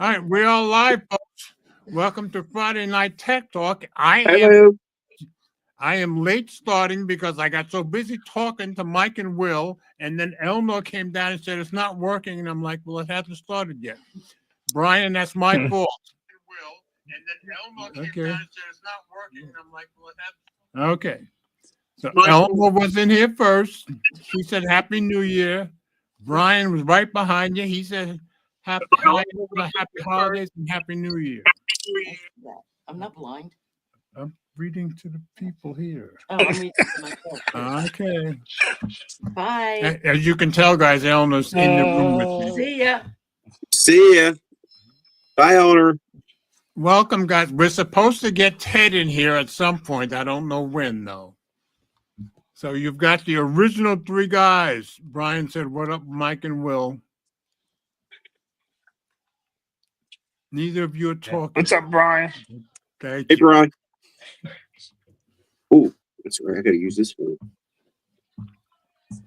All right, we're all live, folks. Welcome to Friday Night Tech Talk. Hello. I am late starting because I got so busy talking to Mike and Will, and then Elmo came down and said it's not working, and I'm like, well, it hasn't started yet. Brian, that's my fault. Will, and then Elmo came down and said it's not working, and I'm like, well, it hasn't. Okay. So Elmo was in here first. She said Happy New Year. Brian was right behind you. He said happy holidays and Happy New Year. I'm not blind. I'm reading to the people here. Oh, I'm reading to myself. Okay. Bye. As you can tell, guys, Elmo's in the room with me. See ya. See ya. Bye, owner. Welcome, guys. We're supposed to get Ted in here at some point. I don't know when, though. So you've got the original three guys. Brian said, what up, Mike and Will? Neither of you are talking. What's up, Brian? Okay. Hey, Brian. Oh, that's right. I got to use this one.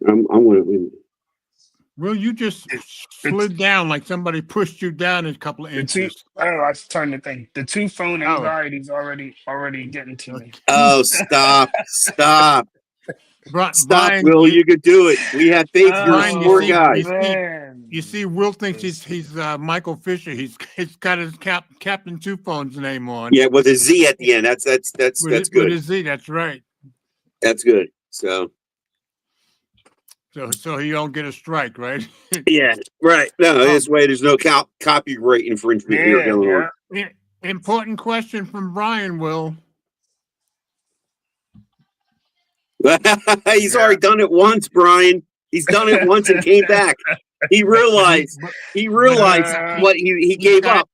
I'm going to. Will, you just slid down like somebody pushed you down a couple of inches. I turned the thing. The two phone anxiety's already getting to me. Oh, stop. Stop. Stop, Brian, Will. You could do it. We have faith. You're a smart guy. You see, Will thinks he's Michael Fisher. He's got his Captain Two Phone's name on. Yeah, with a Z at the end. That's good. With a Z, that's right. That's good. So he don't get a strike, right? Yeah, right. No, this way there's no copyright infringement here going on. Yeah. Important question from Brian, Will. He's already done it once, Brian. He's done it once and came back. He realized what he gave up.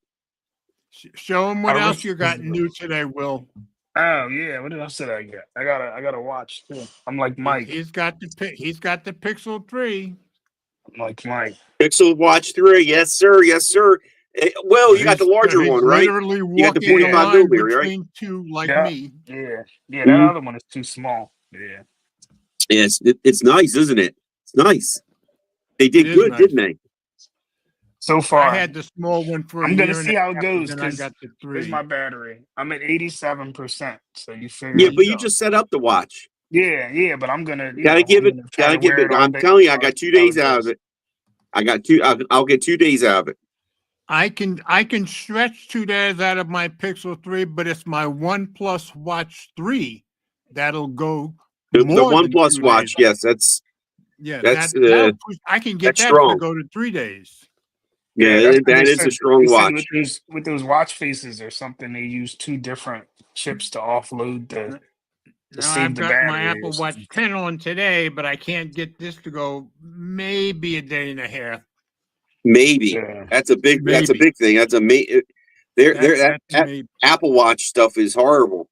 Show him what else you got new today, Will. Oh yeah, what else did I get? I gotta watch too. I'm like Mike. He's got the Pixel 3. I'm like Mike. Pixel Watch 3, yes sir, yes sir. Well, you got the larger one, right? Literally You got the walking 45 millimeter, right? two like me. Yeah, that other one is too small. Yeah. Yes, it's nice, isn't it? It's nice. They did good, didn't they? So far, I had the small one for. I'm gonna see how it goes. Then I got the 3. Here's my battery. I'm at 87%. So you figure. Yeah, but you just set up the watch. Yeah, but I'm gonna gotta give it. I'm telling you, I got 2 days out of it. I'll get 2 days out of it. I can stretch 2 days out of my Pixel 3, but it's my OnePlus Watch 3 that'll go. The OnePlus Watch, yes, that's I can get that strong. to go to 3 days. Yeah, that is a strong watch. With those watch faces or something, they use 2 different chips to offload the. I've got my Apple Watch 10 on today, but I can't get this to go maybe a day and a half. Maybe that's a big thing. That's Apple Watch stuff is horrible.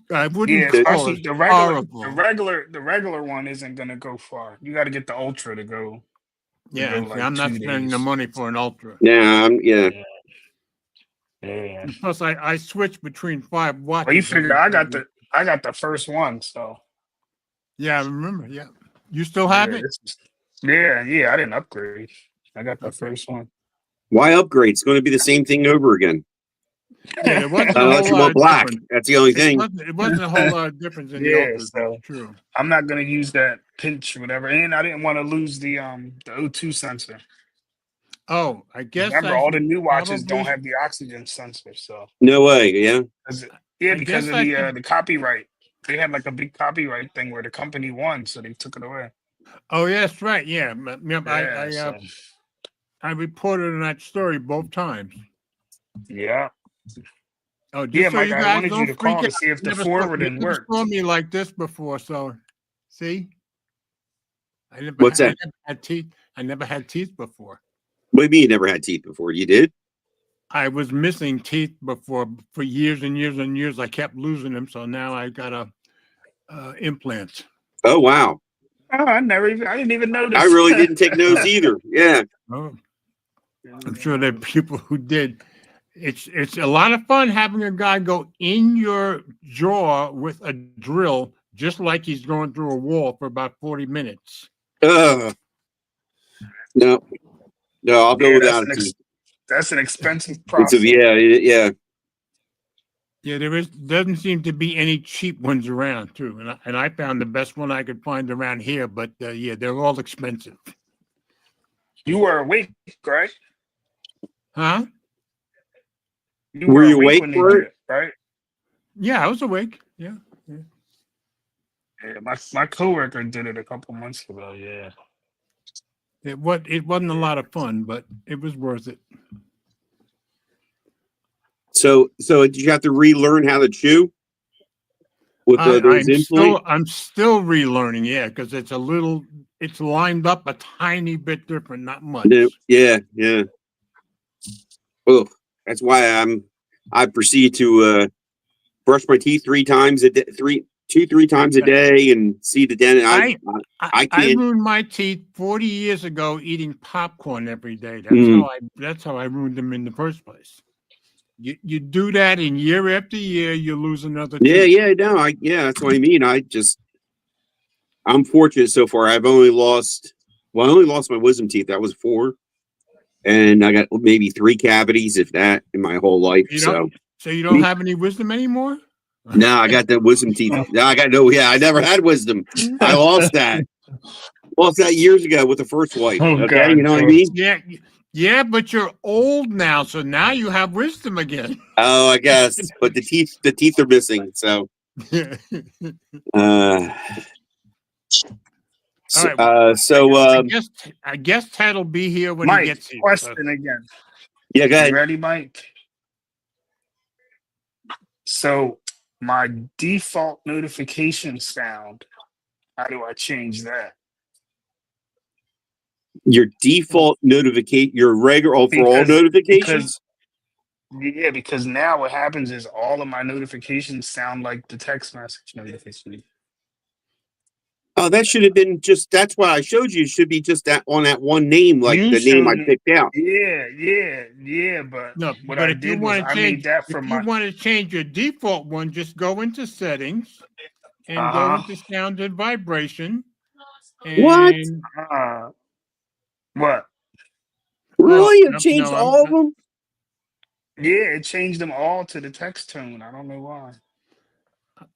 I wouldn't. Especially the regular one isn't going to go far. You got to get the Ultra to go. Yeah, I'm not spending the money for an Ultra. Yeah, Yeah. Plus, I switch between 5 watches. Well, you figure I got the first one, so. Yeah, I remember. Yeah, you still have it. Yeah. I didn't upgrade. I got the first one. Why upgrade? It's going to be the same thing over again. Yeah, it wasn't unless you want black. That's the only thing. It wasn't a whole lot of difference in the Ultra. So true. I'm not going to use that pinch or whatever, and I didn't want to lose the O2 sensor. Oh, I guess. Remember, all the new watches don't have the oxygen sensor, so. No way, yeah. Because of the copyright. They had like a big copyright thing where the company won, so they took it away. Oh, yeah, that's right. Yeah, I reported on that story both times. Yeah. Oh, just so Mike, you I guys wanted don't you to freak call out. to see if the forwarding worked. You saw me like this before, so see. I never had teeth. I never had teeth before. What do you mean you never had teeth before? You did? I was missing teeth before for years and years and years. I kept losing them, so now I got implants. Oh wow! Oh, I didn't even notice. I really didn't take those either. Yeah. Oh, I'm sure there are people who did. It's a lot of fun having a guy go in your jaw with a drill, just like he's going through a wall for about 40 minutes. No, I'll go without it. That's an expensive It's process. yeah. Yeah, doesn't seem to be any cheap ones around too, and I found the best one I could find around here, but yeah, they're all expensive. You were awake, right? Huh? You Were you awake when they for did it? it, right? Yeah, I was awake. Yeah. Yeah, my coworker did it a couple months ago. Yeah. It wasn't a lot of fun, but it was worth it. So did you have to relearn how to chew with those implants? I'm still relearning, yeah, because it's lined up a tiny bit different, not much. Yeah. Oh, that's why I proceed to brush my teeth 3 times a day, 3 times a day, and see the dentist. I I can't. ruined my teeth 40 years ago eating popcorn every day. That's how I ruined them in the first place. You do that, and year after year, you lose another tooth. Yeah, no, that's what I mean. I'm fortunate so far. I only lost my wisdom teeth. That was 4, and I got maybe 3 cavities, if that, in my whole life. So you don't have any wisdom anymore? no, I got the wisdom teeth. No, I got no. Yeah, I never had wisdom. I lost that. Lost that years ago with the first wife. Oh, Okay, God, you know what I mean? Yeah, but you're old now, so now you have wisdom again. Oh, I guess. But the teeth are missing. So, All right. I guess Ted will be here when Mike, he gets here. question again. Yeah, go ahead. You ready, Mike? So my default notification sound, how do I change that? Your default your regular overall notifications. Because now what happens is all of my notifications sound like the text message notification. Oh, that should have been that's why I showed you. It should be just that on that one name, like You the name I showed me- picked out. Yeah. But No, what but I if you did was want to I change, made that if from you want to change your default one, just go into settings and go into sound and vibration. And what? Really? You changed all of them? Yeah, it changed them all to the text tone. I don't know why.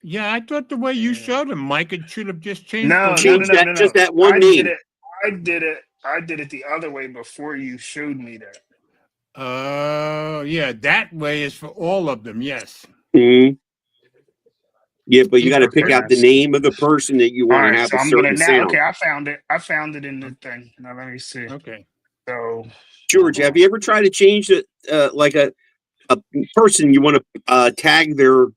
Yeah, I thought the way you showed him, Mike, it should have just changed. No. Just that one name. I did it the other way before you showed me that. Yeah, that way is for all of them. Yes. Mm-hmm. Yeah, but you got to pick out the name of the person that you want to have a certain sound. Okay, I found it in the thing. Now let me see. Okay. So, George, have you ever tried to change it, like a person you want to tag like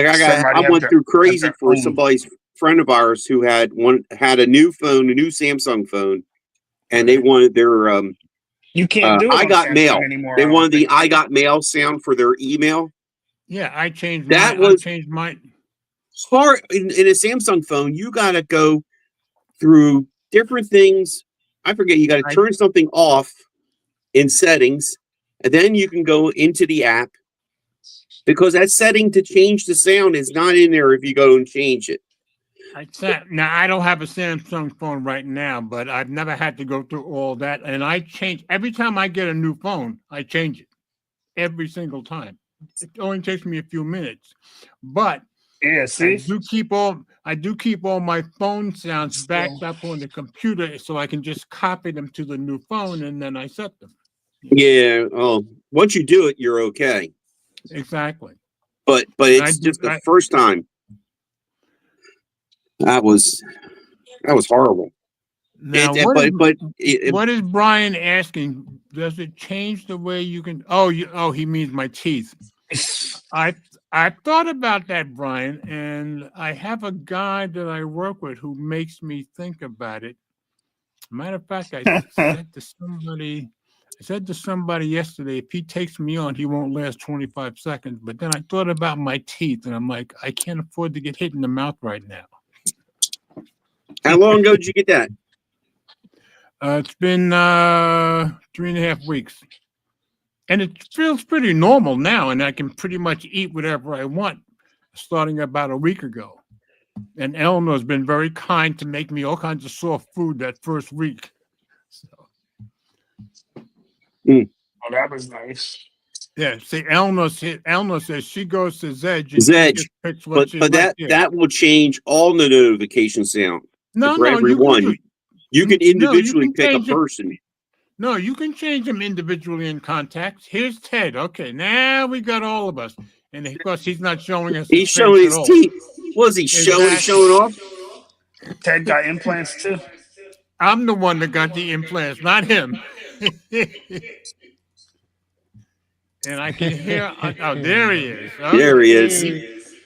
I went through crazy for somebody's friend of ours who had a new Samsung phone, and they wanted their you can't do it. I got mail anymore. They wanted the I got mail sound for their email. Yeah, I changed that. I changed mine. Hard in a Samsung phone. You got to go through different things. I forget. You got to turn something off in settings, and then you can go into the app, because that setting to change the sound is not in there if you go and change it. Now, I don't have a Samsung phone right now, but I've never had to go through all that. And I change every time I get a new phone, I change it every single time. It only takes me a few minutes, but yeah, see, I do keep all my phone sounds backed up on the computer, so I can just copy them to the new phone, and then I set them. Yeah. Oh, once you do it, you're okay. Exactly. But it's just the first time. That was horrible. Now, what is Brian asking? Does it change the way you can? He means my teeth. I thought about that, Brian, and I have a guy that I work with who makes me think about it. Matter of fact, I said to somebody yesterday, if he takes me on, he won't last 25 seconds. But then I thought about my teeth, and I'm like, I can't afford to get hit in the mouth right now. How long ago did you get that? It's been 3.5 weeks. And it feels pretty normal now, and I can pretty much eat whatever I want, starting about a week ago. And Eleanor's been very kind to make me all kinds of soft food that first week. So. Oh, that was nice. Yeah, see, Elmo says she goes to Zedge and she Zedge, just picks what she but likes. Yeah. that will change all the notification sound No, for no, everyone. You can No, you individually can pick a change it. person. No, you can change them individually in contacts. Here's Ted. Okay, now we got all of us. And of course, he's not showing us. He's his showing face his at all. teeth. Was he showing off? Ted got implants too. I'm the one that got the implants, not him. And I can hear. Oh, there he is. There he is.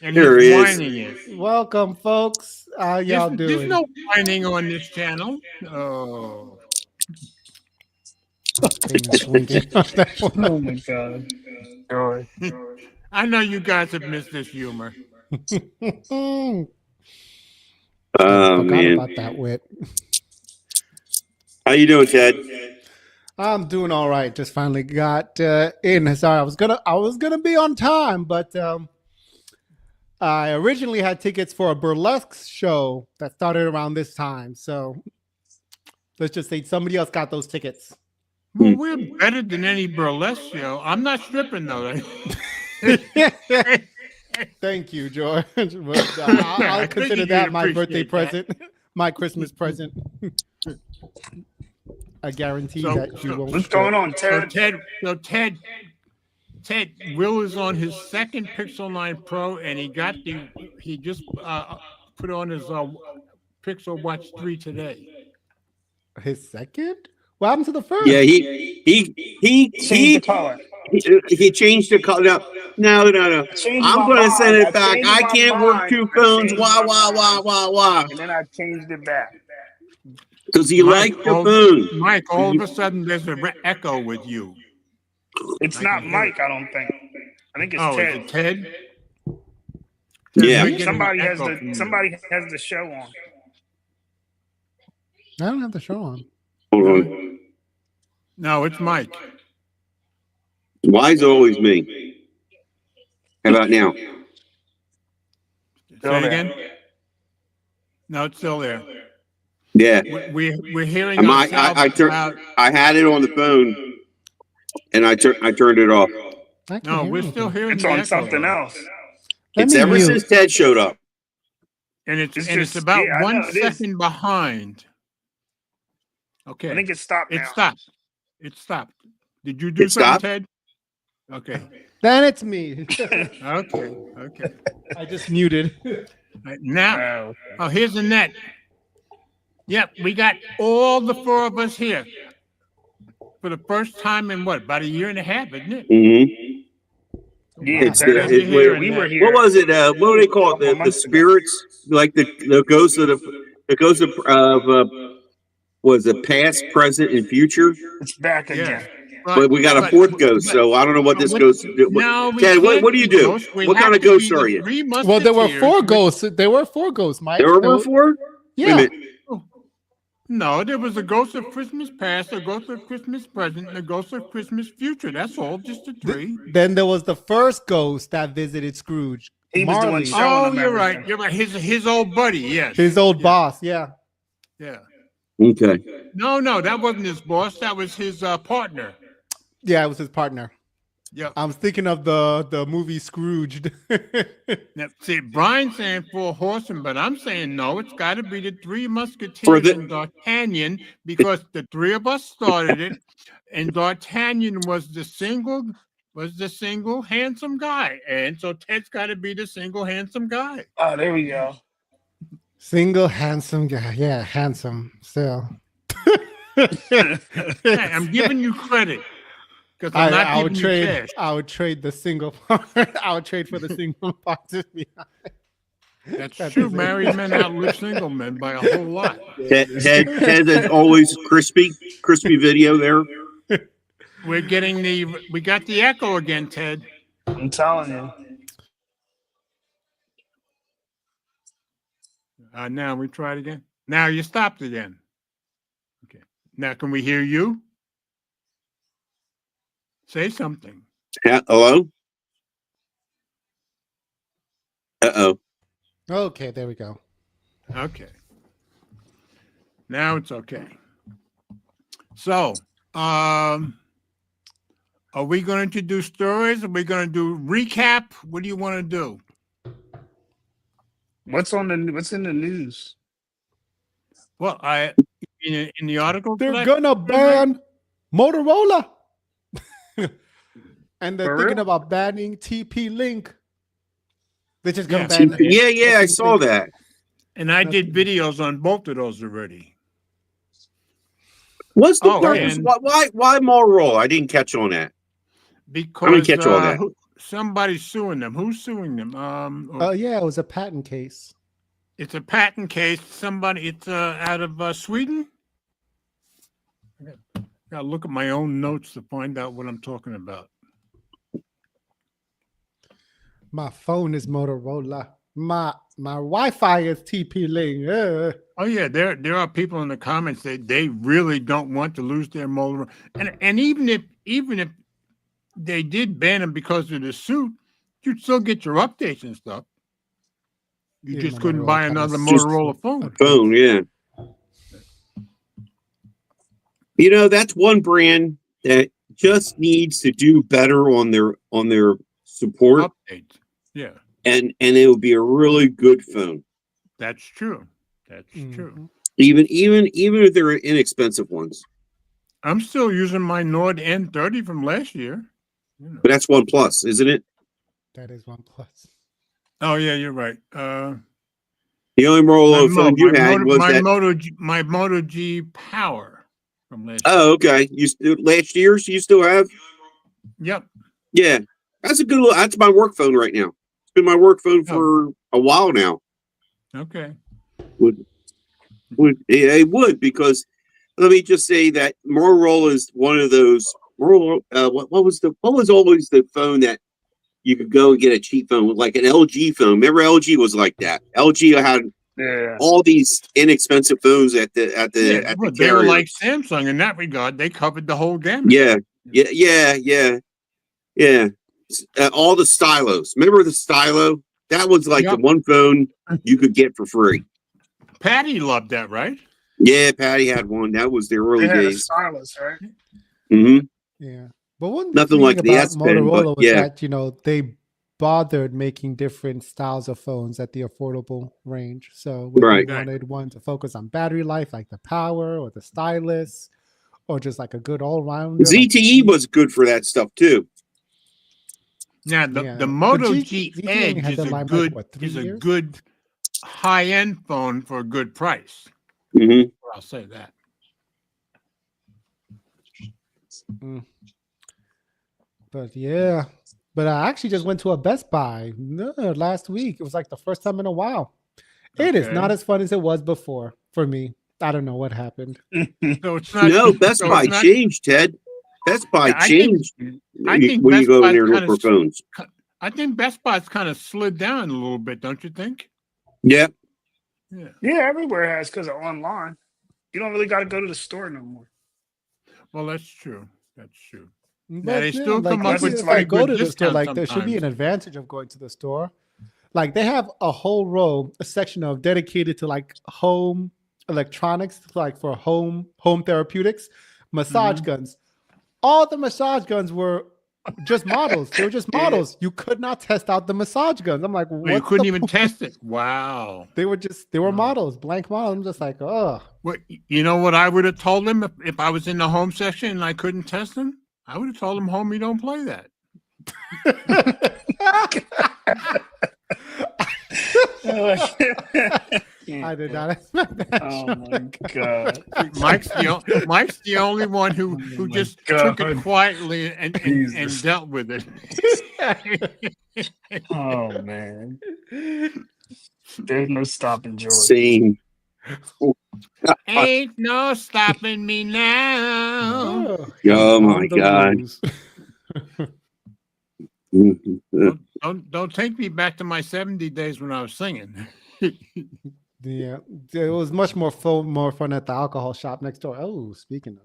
And There he's he is. whining it. Welcome, folks. How y'all There's doing? no whining on this channel. Oh. Swinging on that one. Oh my god. Joy. I know you guys have missed this humor. Oh Forgot man, about that wit. how you doing, Ted? I'm doing all right. Just finally got in. Sorry, I was gonna be on time, but I originally had tickets for a burlesque show that started around this time. So let's just say somebody else got those tickets. Well, we're better than any burlesque show. I'm not stripping though. Thank you, George. But, I'll I consider figured that you'd my birthday appreciate present, my Christmas present. I guarantee So- that you so- won't. What's strip. going on, So Ted? Ted, Will is on his second Pixel 9 Pro, and he just put on his Pixel Watch 3 today. His second? What happened to the first? Yeah, he Change the color. he changed the color. No. Changed I'm my gonna mind. send it I back. changed I my can't work mind. two I phones. changed Wah my wah wah wah. And then I changed it back. Because he liked the phone. Mike, all of a sudden there's a echo with you. It's I not can hear Mike, I don't think. I think it's Oh, Ted. is it Ted? Yeah. We're getting Somebody an has echo from you. the show on. I don't have the show on. Hold on. No, it's Mike. Why is it always me? How about now? Say Still there. again? No, it's still there. Yeah. We're hearing Am I ourselves turn- loud. I had it on the phone, and I turned it off. I can't No, hear we're still anything. hearing It's the on echo, something though. else. Let It's me ever mute. since Ted showed up. And it's It's it's just- about yeah, I 1 know, it is. second behind. Okay. I think it stopped now. It stopped. It stopped. Did you do It something, stopped? Ted? Okay. Then it's me. Okay. Okay. I just muted. Right, now, Oh, oh, here's Annette. Yep, we got all the four of us here for the first time in what, about a year and a half, isn't it? Mm-hmm. yeah, It's that the- is- it- where- we were here. What was it? What do they call it? The spirits, like the ghosts of the ghosts of was it past, present, and future? It's back Yeah. again. But we got a fourth ghost, so I don't know what this ghost. No, we Ted, can't what do you be do? ghosts. We What have kind of to ghost be the are you? Three Well, there were Musketeers four with- ghosts. There were four ghosts, Mike. There were four. Yeah. Wait a minute. No, there was a ghost of Christmas past, a ghost of Christmas present, and a ghost of Christmas future. That's all, just the three. Then there was the first ghost that visited Scrooge. He was the one Marley, showing Oh, them you're right. everything. You're right. His old buddy. Yes. his old Yeah. boss. Yeah. Yeah. Okay. No, that wasn't his boss. That was his partner. Yeah, it was his partner. Yeah. I was thinking of the movie Scrooged. Now, see, Brian's saying Four Horsemen, but I'm saying no. It's got to be the Three For Musketeers the- and D'Artagnan because the three of us started it, and D'Artagnan was the single handsome guy, and so Ted's got to be the single handsome guy. Oh, there we go. Single handsome guy. Yeah, handsome. Still. Hey, I'm giving you credit because I'm not I would giving you trade. cash. I would trade the single part. I would trade for the single part. To be honest. That's That true. is it. Married men outlive single men by a whole lot. Ted is always crispy video there. We got the echo again, Ted. I'm telling you. Now we try it again. Now you stopped again. Okay. Now can we hear you? Say something. Hello. Uh-oh. Okay, there we go. Okay. Now it's okay. So, Are we going to do stories? Are we going to do recap? What do you want to do? What's in the news? Well, in the article, They're today- gonna ban Motorola, and they're For thinking real? about banning TP-Link. They're just gonna Yeah. ban. Yeah, I saw that. and I did videos on both of those already. What's the Oh, purpose? and- Why Motorola? I didn't catch on that. Because catch all that. Somebody's suing them. Who's suing them? Oh yeah, it was a patent case. It's a patent case. It's out of Sweden. I gotta look at my own notes to find out what I'm talking about. My phone is Motorola. My Wi-Fi is TP-Link. Oh yeah, there are people in the comments that they really don't want to lose their Motorola, and even if they did ban them because of the suit, you'd still get your updates and stuff. You Yeah, just my couldn't Motorola buy kinda another just- Motorola phone. Phone, yeah. You know, that's one brand that just needs to do better on their support, Updates. Yeah, and it would be a really good phone. that's true. That's true. Mhm. Even if they're inexpensive ones. I'm still using my Nord N30 from last year. You know. But that's OnePlus, isn't it? That is OnePlus. Oh yeah, you're right. The only Motorola phone you had was my that. Moto G Power from last. Oh, okay. Last year, so you still have? Yep. Yeah, that's a good. That's my work phone right now. It's been my work phone for a while now. Okay. It would, because let me just say that Motorola is one of those. Motorola, what was always the phone that you could go and get a cheap phone, like an LG phone? Remember, LG was like that. LG had Yeah. all these inexpensive phones at the They were carrier. like Samsung in that regard. They covered the whole gamut. Yeah. All the stylos. Remember the stylo? That was like the Yep. one phone you could get for free. Patty loved that, right? Yeah, Patty had one. That was the early They had a days. stylus, right? Hmm. Yeah, but one Nothing thing like the about S Pen, Motorola but was yeah. that they bothered making different styles of phones at the affordable range. So whether Right. you wanted one to focus on battery life, like the power or the stylus, or just like a good all round. ZTE was good for that stuff too. Now the Yeah, the but Moto G- G ZTE Edge had is that a line, good like, 3 years? high end phone for a good price. Hmm. I'll say that. But yeah, but I actually just went to a Best Buy last week. It was like the first time in a while. It is Okay. not as fun as it was before for me. I don't know what happened. So it's not. No, Best so Buy it's not- changed, Ted. Best Buy Yeah, I think- changed I think when you Best go in Buy's there and look kinda for phones. I think Best Buy's kind of slid down a little bit, don't you think? Yeah. Yeah. Yeah, everywhere has because of online. You don't really got to go to the store no more. Well, that's true. That's true. But they still like, come up even with if I very go good to the store, discounts like there should be an sometimes. advantage of going to the store. Like they have a whole row, a section of dedicated to like home electronics, like for home therapeutics, massage Mm-hmm. guns. All the massage guns were just models. They were just models. You could not test out the massage guns. I'm like, Well, what? you couldn't the even point? test it. Wow. They were Wow. models, blank models. I'm just like, oh. What you know what I would have told him if I was in the home section and I couldn't test them? I would have told him, homie, don't play that. I did not expect that. Oh Sean. my god. Mike's the only one who Oh my just took it God. quietly and Jesus. dealt with it. Oh man. There's no stopping George. Same. Ain't no stopping me now. Oh On my the God. loose. Mhm. Don't take me back to my 70 days when I was singing. Yeah, it was much more fun at the alcohol shop next door. Oh, speaking of,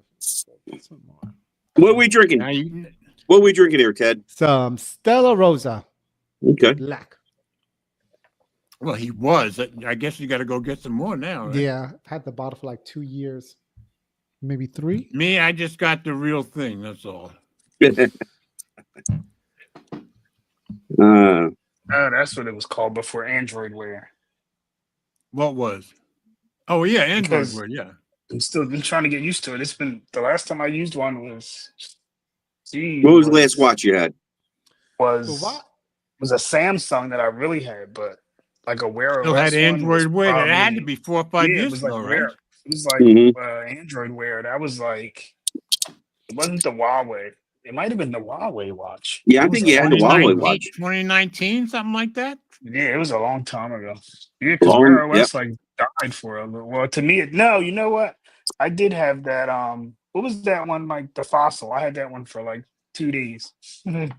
some more. What are we drinking? Now you, What are we drinking here, Ted? Some Stella Rosa Okay. Black. well, he was. I guess you got to go get some more now. Right? Yeah, I've had the bottle for like 2 years, maybe 3. Me, I just got the real thing. That's all. Uh, Oh, that's what it was called before Android Wear. What was? Oh yeah, Android Because- Wear. Yeah. I'm still been trying to get used to it. It's been the last time I used one was. Gee, what was the last watch you had? Was Well, was a Samsung that I really had, but like a Wear Still OS had Android one was Wear. That had to probably- be 4 or 5 yeah, it years was like ago, Wear. right? It was like Mhm. Android Wear. That was like it wasn't the Huawei. It might have been the Huawei watch. Yeah, I It was think a you had the long time Huawei ago. watch. 2019, something like that. Yeah, it was a long time ago. Yeah, because Long- Wear OS like died for a little. Well, to me, no. You know what? I did have that. What was that one? Like the Fossil. I had that one for like 2 days. Mhm.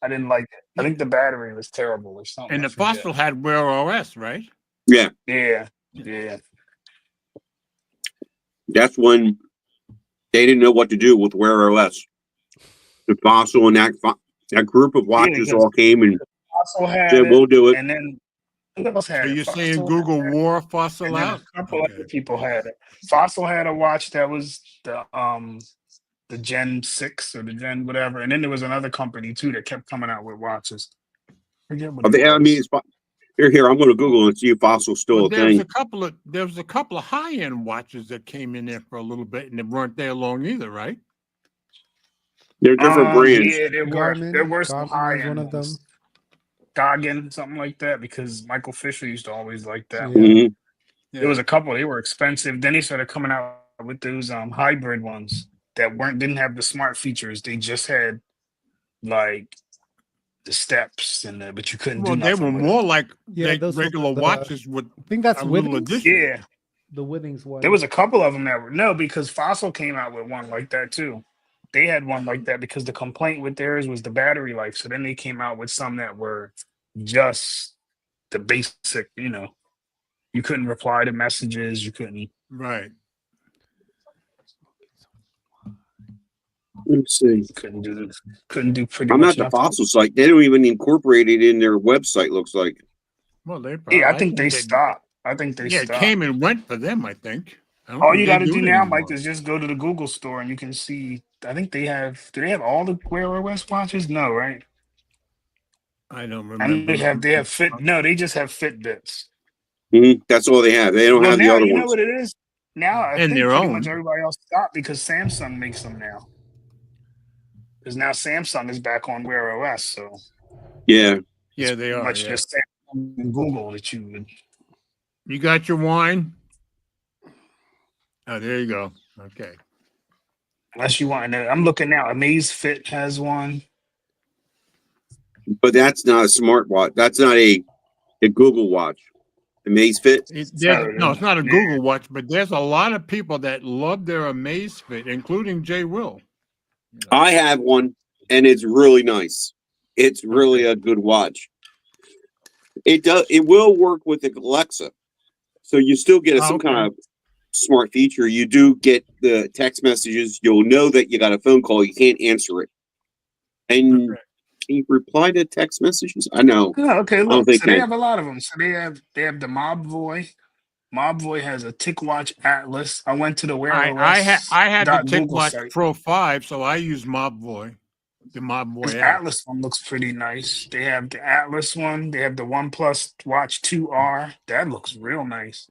I didn't like it. I think the battery was terrible or something. And I the forget. Fossil had Wear OS, right? Yeah, Yeah. that's when they didn't know what to do with Wear OS. The Fossil and that group of watches because- all came and Fossil had said, it, "We'll do it." and then who else had So it? you're Fossil saying had Google it, wore Fossil and then out? a couple Okay. other people had it. Fossil had a watch that was the Gen 6 or the Gen whatever, and then there was another company too that kept coming out with watches. Forget what it I mean, was. here. I'm going to Google and see if Fossil's still Well, a there was thing. a couple of high-end watches that came in there for a little bit, and they weren't there long either, right? They're different brands. Yeah, there were some Garmin high was one end of them. ones. Goggin, something like that, because Michael Fisher used to always like that. Yeah. Mhm. There was a couple, they were expensive. Then they started coming out with those hybrid ones that didn't have the smart features. They just had like the steps but you couldn't Well, do they nothing were with more like Yeah, those were regular the- watches with I think that's a little Withings. addition. it. Yeah. The Withings one. There was a couple of them that were no, because Fossil came out with one like that too. They had one like that because the complaint with theirs was the battery life. So then they came out with some that were just the basic, you couldn't reply to messages, you couldn't Right. Let's see. couldn't do pretty I'm much at the nothing. Fossil site. They don't even incorporate it in their website. Looks like. Well, they Yeah, I think they stopped. I think they Yeah, it stopped. came and went for them, I think. I don't All think you they got to do it now, anymore. Mike, is just go to the Google store and you can see. I think they have. Do they have all the Wear OS watches? No, right? I don't I remember. know they have Fit. No, they just have Fitbits. Mhm. That's all they have. They don't Well, have the now other you know ones. what it is. Now I And think their pretty own. much everybody else stopped because Samsung makes them now. Because now Samsung is back on Wear OS, so Yeah. Yeah, they pretty are. much Yeah. just Samsung and Google that you would. You got your wine? Oh, there you go. Okay. Unless you want to. I'm looking now. Amazfit has one. But that's not a smart watch. That's not a Google watch. Amazfit. No, it's not a Yeah. Google Watch, but there's a lot of people that love their Amazfit, including Jay Will. I have one, and it's really nice. It's really a good watch. It does. It will work with Alexa, so you still get some Okay. kind of smart feature. You do get the text messages. You'll know that you got a phone call. You can't answer it, and Okay. can you reply to text messages? I know. Oh, okay. Look, think so they they- have a lot of them. So they have the Mobvoi. Mobvoi has a TicWatch Atlas. I went to the Wear OS. I had the Google TicWatch site. Pro 5, so I use Mobvoi. The This Mobvoi app. Atlas one looks pretty nice. They have the Atlas one. They have the OnePlus Watch 2R. That looks real nice.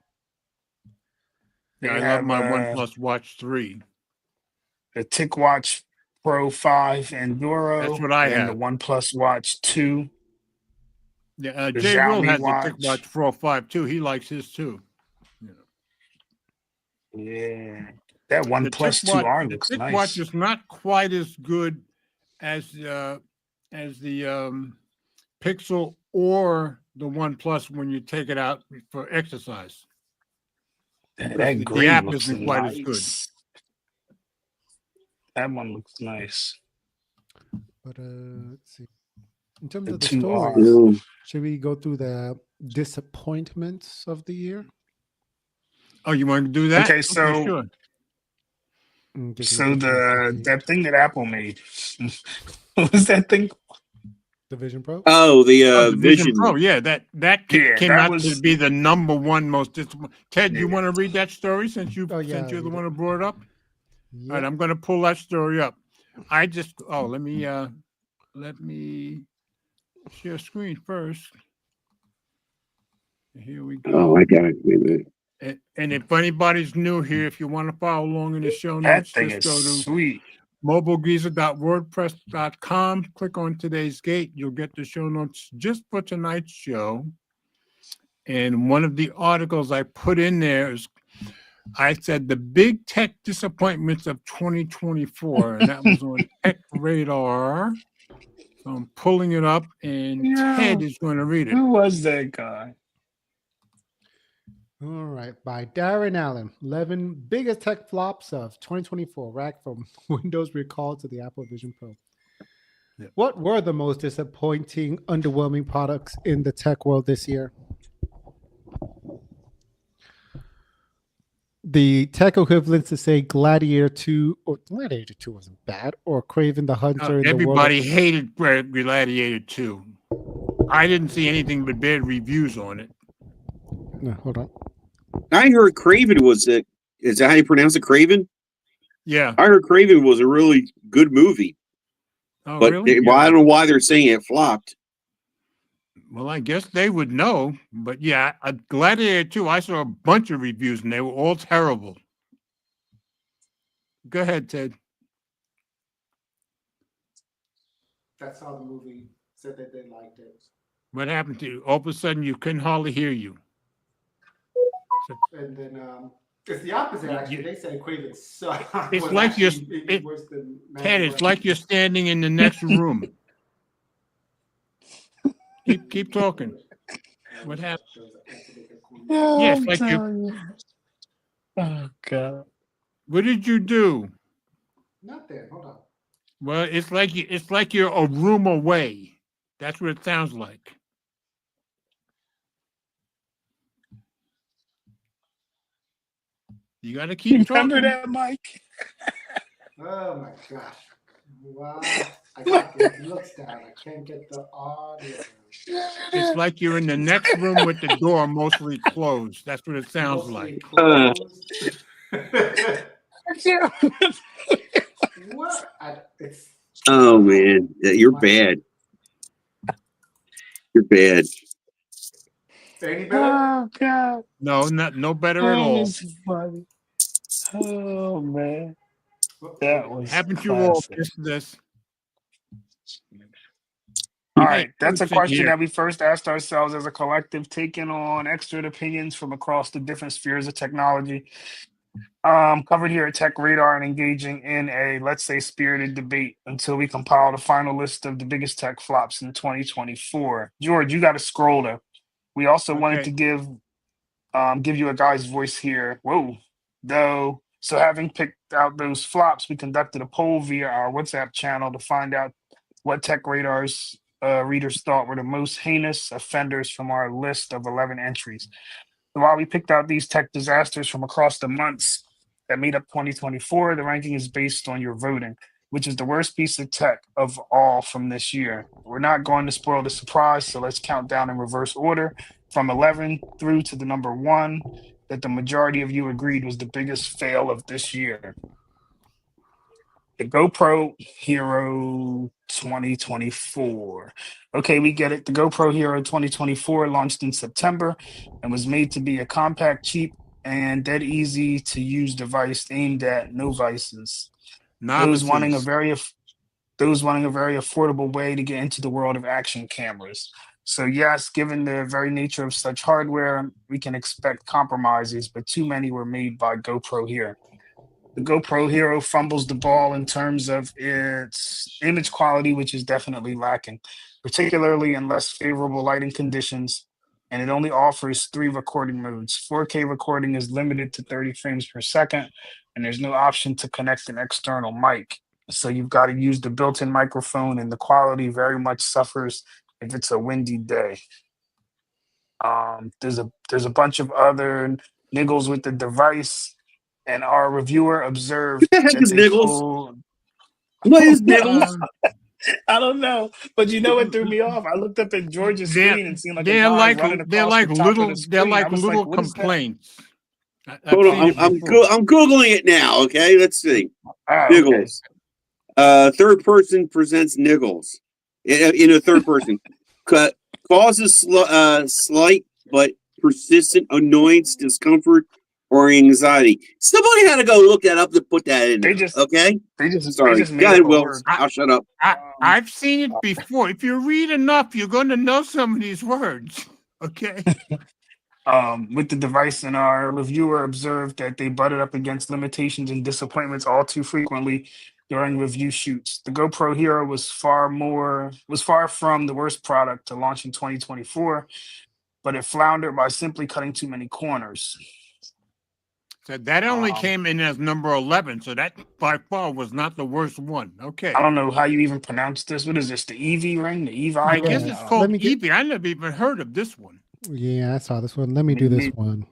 Yeah, They I love my have, OnePlus Watch 3. the TicWatch Pro 5 Enduro. That's what I and have. the OnePlus Watch 2. Yeah, The Jay Will Xiaomi has watch. the TicWatch Pro 5 too. He likes his too. Yeah. That The OnePlus TicWatch 2R the looks TicWatch nice. is not quite as good as the Pixel or the OnePlus when you take it out for exercise. That the green app looks isn't quite as good. nice. That one looks nice. But let's see. In terms The of the 2R. stories, should we go through the disappointments of the year? Oh, you want to do that? Okay, so- sure. Give So me just a that thing that Apple made. What was that thing? the Vision Pro. Oh, the Oh, the Vision. Pro, yeah, that Yeah, came that out was- to be the number one most. Ted, you Yeah. want to read that story since Oh, yeah, you're the read one it. who brought it up? All right, Yeah. I'm going to pull that story up. I just let me share screen first. Here we go. Oh, I got it. Wait a minute. And if anybody's new here, if you want to follow along in the show That notes, thing just is go to sweet. mobilegeezer.wordpress.com. Click on today's gate. You'll get the show notes just for tonight's show. And one of the articles I put in there is, I said the big tech disappointments of 2024, and that was on Tech Radar. So I'm pulling it up, and Yeah. Ted is going to read it. Who was that guy? All right, by Darren Allen. 11 biggest tech flops of 2024, ranked from Windows Recall to the Apple Vision Pro. Yep. What were the most disappointing, underwhelming products in the tech world this year? The tech equivalent to say Gladiator 2, or Gladiator 2 wasn't bad, or Craven the Hunter. In Everybody the world hated Gladiator 2. I didn't see anything but bad reviews on it. No, hold on. I heard Craven was it. Is that how you pronounce it, Craven? Yeah. I heard Craven was a really good movie, Oh, but really? well, I don't know why they're saying it flopped. Well, I guess they would know. But yeah, Gladiator 2, I saw a bunch of reviews, and they were all terrible. Go ahead, Ted. That's how the movie said that they liked it. What happened to you? All of a sudden, you couldn't hardly hear you. And then it's the opposite, actually. They said Craven sucked. It's Was like you're, actually worse than Ted, it's Manuel. like you're standing in the next room. Keep talking. What happened? Yes, I'm like you. telling you. Oh God. What did you do? Nothing. Hold on. Well, it's like you're a room away. That's what it sounds like. You got to keep Remember talking. that, Mike? Oh my gosh. Wow. I got the looks down. I can't get the audio. It's like you're in the next room with the door mostly closed. That's what it sounds Mostly like. closed. Yeah. What? It's Oh man, you're bad. You're bad. any better? Oh God. No better at That all. was funny. Oh man. That was Haven't you all classic. missed this? All right, that's a Let's see question here. that we first asked ourselves as a collective, taking on expert opinions from across the different spheres of technology. Covered here at Tech Radar and engaging in a, let's say, spirited debate until we compile the final list of the biggest tech flops in 2024. George, you got to scroll though. We also wanted to give you a guy's voice here. Whoa, though. So having picked out those flops, we conducted a poll via our WhatsApp channel to find out what Tech Radar's readers thought were the most heinous offenders from our list of 11 entries. So while we picked out these tech disasters from across the months that made up 2024, the ranking is based on your voting, which is the worst piece of tech of all from this year. We're not going to spoil the surprise, so let's count down in reverse order from 11 through to the number 1 that the majority of you agreed was the biggest fail of this year. The GoPro Hero 2024. Okay, we get it. The GoPro Hero 2024 launched in September and was made to be a compact, cheap, and dead easy to use device aimed at novices. Those wanting a very affordable way to get into the world of action cameras. So yes, given the very nature of such hardware, we can expect compromises, but too many were made by GoPro here. The GoPro Hero fumbles the ball in terms of its image quality, which is definitely lacking, particularly in less favorable lighting conditions, and it only offers 3 recording modes. 4K recording is limited to 30 frames per second, and there's no option to connect an external mic. So you've got to use the built-in microphone, and the quality very much suffers if it's a windy day. There's a bunch of other niggles with the device, and our reviewer observed What the heck is Niggles? What is Niggles? I don't know, but you know what threw me off? I looked up at George's screen and seen like a guy running across the top of the screen. I was little what is that? complaints. Hold on, I'm googling it now. Okay, let's see. Ah, okay. Niggles. Third person presents niggles in a third person. Causes slight but persistent annoyance, discomfort, or anxiety. Somebody had to go look that up to put that in there. Okay? They just Sorry. made Go up ahead, a Will. word. I'll shut up. I've seen it before. If you read enough, you're going to know some of these words. Okay. With the device, and our reviewer observed that they butted up against limitations and disappointments all too frequently during review shoots. The GoPro Hero was far from the worst product to launch in 2024, but it floundered by simply cutting too many corners. So that only came in as number 11. So that by far was not the worst one. Okay. I don't know how you even pronounce this. What is this? The Eevee ring? The Eevee I ring? guess it's called Eevee. I never even heard of this one. Yeah, I saw this one. Let me do this one.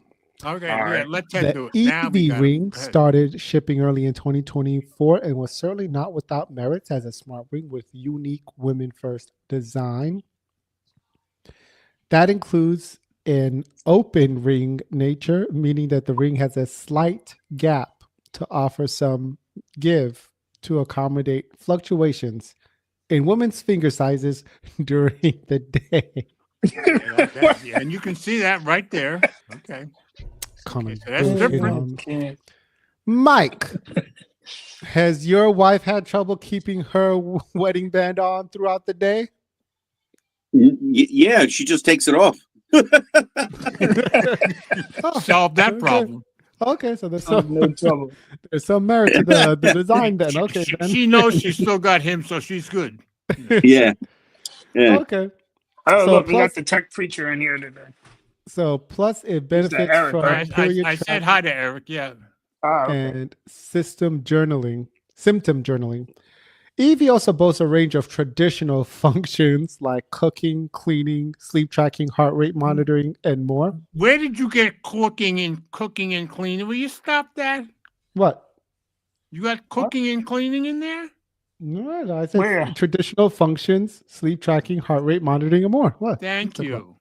Okay, All yeah, right. let Ted do The it. Now we EV got ring it. Go ahead. started shipping early in 2024 and was certainly not without merits as a smart ring with unique women-first design. That includes an open ring nature, meaning that the ring has a slight gap to offer some give to accommodate fluctuations in women's finger sizes during the day. Yeah, and you can see that right there. Okay. Common. So that's different. Mike, has your wife had trouble keeping her wedding band on throughout the day? Yeah, she just takes it off. Solve that problem. Okay, so there's No trouble. there's some merit to the design then. Okay, then. She knows she's still got him, so she's good. Yeah. Yeah. Okay. Oh, So look, we plus- got the tech preacher in here today. So plus it benefits Eric, from right? period I said hi to Eric. Yeah. and symptom journaling. Eevee also boasts a range of traditional functions like cooking, cleaning, sleep tracking, heart rate monitoring, and more. Where did you get cooking and cleaning? Will you stop that? What? You got cooking and cleaning in there? No, I said Where? traditional functions, sleep tracking, heart rate monitoring, and more. What? Thank What's you.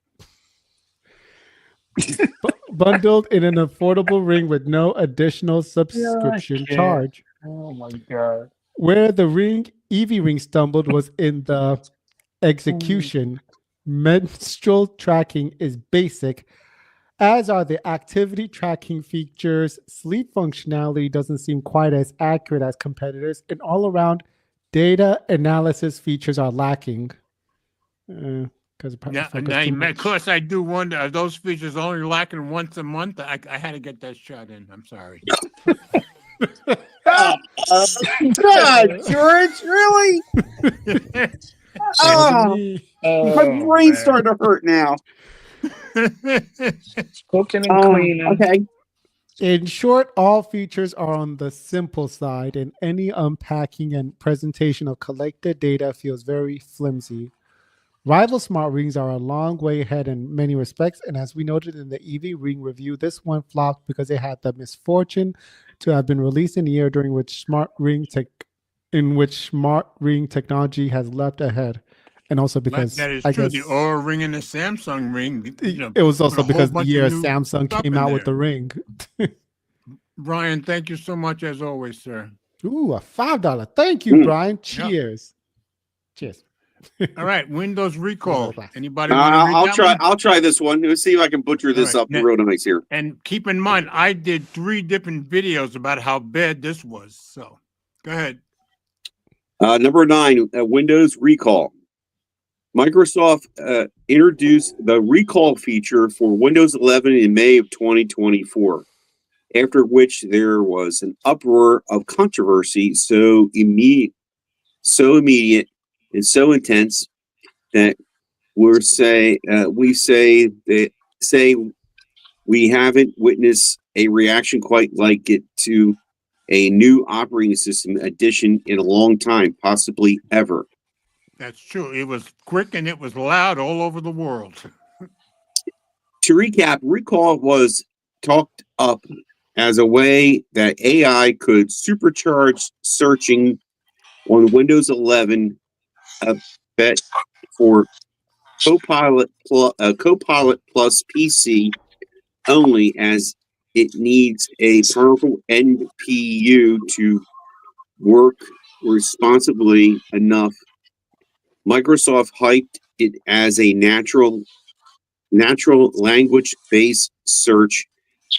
Bundled in an affordable ring with no additional subscription can't. charge. Oh my god. Where the Eevee ring stumbled was in the execution. Menstrual tracking is basic, as are the activity tracking features. Sleep functionality doesn't seem quite as accurate as competitors, and all around data analysis features are lacking. Because Of course, I do wonder, are those features only lacking once a month? I had to get that shot in. I'm sorry. God, George, really? My brain's starting to hurt now. Cooking and cleaning. Okay. In short, all features are on the simple side, and any unpacking and presentation of collected data feels very flimsy. Rival smart rings are a long way ahead in many respects, and as we noted in the Eevee ring review, this one flopped because it had the misfortune to have been released in a year during which smart ring technology has leapt ahead, and also because that is I true. guess The Aura ring and the Samsung ring. it was also put a whole because the bunch of year new Samsung stuff came in out with there. the ring. Brian, thank you so much as always, sir. Ooh, a $5. Thank you, Brian. Cheers. Cheers. All right, Windows Recall. Glass. Anybody want to read I'll that try. one? I'll try this one. Let's see if I can butcher this right, up real nice here. And keep in mind, I did 3 different videos about how bad this was. So, go ahead. Number 9, Windows Recall. Microsoft introduced the recall feature for Windows 11 in May of 2024, after which there was an uproar of controversy so immediate and so intense that we haven't witnessed a reaction quite like it to a new operating system addition in a long time, possibly ever. That's true. It was quick and it was loud all over the world. To recap, Recall was talked up as a way that AI could supercharge searching on Windows 11 bet for Copilot Plus PC only, as it needs a powerful NPU to work responsibly enough, Microsoft hyped it as a natural language-based search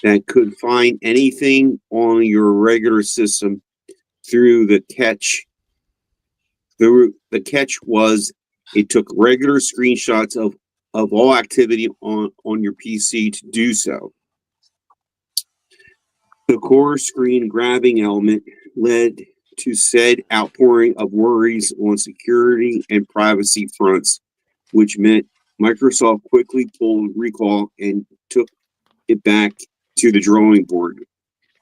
that could find anything on your regular system through the catch. The catch was it took regular screenshots of all activity on your PC to do so. The core screen grabbing element led to said outpouring of worries on security and privacy fronts, which meant Microsoft quickly pulled Recall and took it back to the drawing board.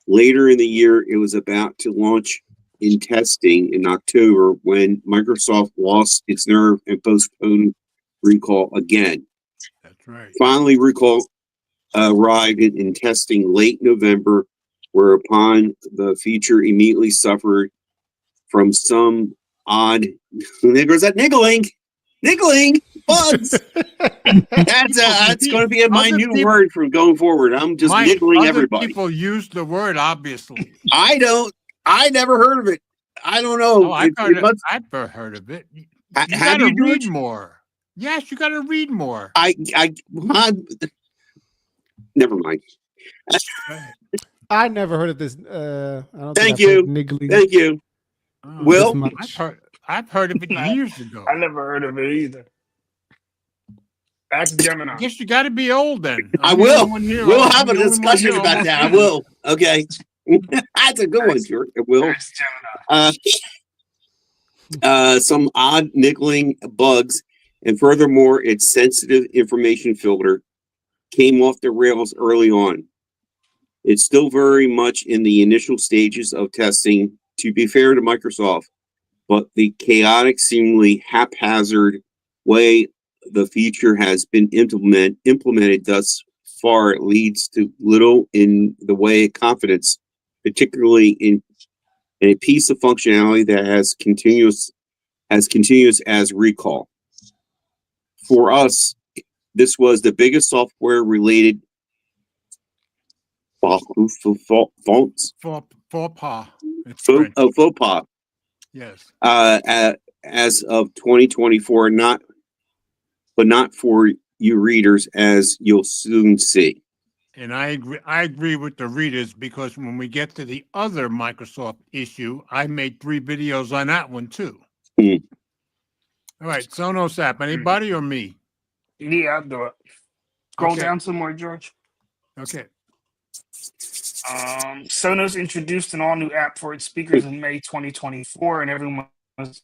Later in the year, it was about to launch in testing in October when Microsoft lost its nerve and postponed Recall again. That's right. Finally, Recall arrived in testing late November, whereupon the feature immediately suffered from some odd, there goes that niggling bugs. That's going to be my new word from going forward. I'm just niggling everybody. People use the word, obviously. I never heard of it. I don't know. Oh, I've heard of it. You got to read more. Yes, you got to read more. Never mind. I never heard of this. I don't Thank you. Niggling. Thank you. Oh, Will? I've heard of it years ago. I never heard of it either. Ask Gemini. I guess you got to be old then. I will. We'll have a discussion about that. I will. Okay. That's a good one, George. I will. Ask Gemini. Some odd niggling bugs, and furthermore, its sensitive information filter came off the rails early on. It's still very much in the initial stages of testing, to be fair to Microsoft, but the chaotic, seemingly haphazard way the feature has been implemented thus far leads to little in the way of confidence, particularly in a piece of functionality that has continuous as Recall. For us, this was the biggest software related faults. Faux pas. Faux pas. Yes. As of 2024, not for you readers, as you'll soon see. And I agree with the readers, because when we get to the other Microsoft issue, I made 3 videos on that one too. Mm. All right, Sonos app. Anybody or me? Yeah, I'll do it. Scroll Okay. down some more, George. Okay. Sonos introduced an all-new app for its speakers in May 2024, and everyone was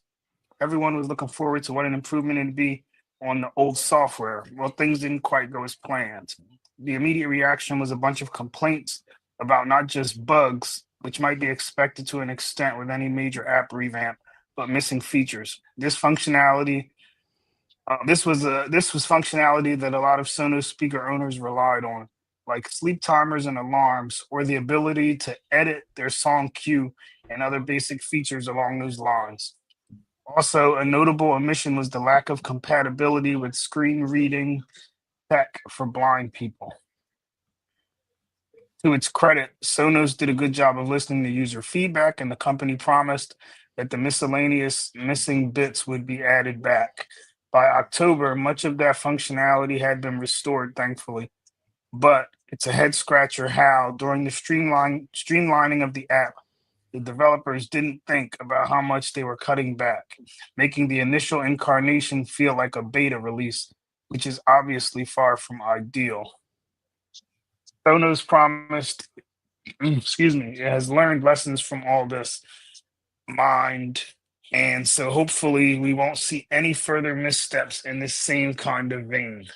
looking forward to what an improvement it'd be on the old software. Well, things didn't quite go as planned. The immediate reaction was a bunch of complaints about not just bugs, which might be expected to an extent with any major app revamp, but missing features. This was functionality that a lot of Sonos speaker owners relied on, like sleep timers and alarms, or the ability to edit their song queue and other basic features along those lines. Also, a notable omission was the lack of compatibility with screen reading tech for blind people. To its credit, Sonos did a good job of listening to user feedback, and the company promised that the miscellaneous missing bits would be added back. By October, much of that functionality had been restored, thankfully. But it's a head scratcher how, during the streamlining of the app, the developers didn't think about how much they were cutting back, making the initial incarnation feel like a beta release, which is obviously far from ideal. Sonos promised, it has learned lessons from all this and so hopefully we won't see any further missteps in this same kind of vein.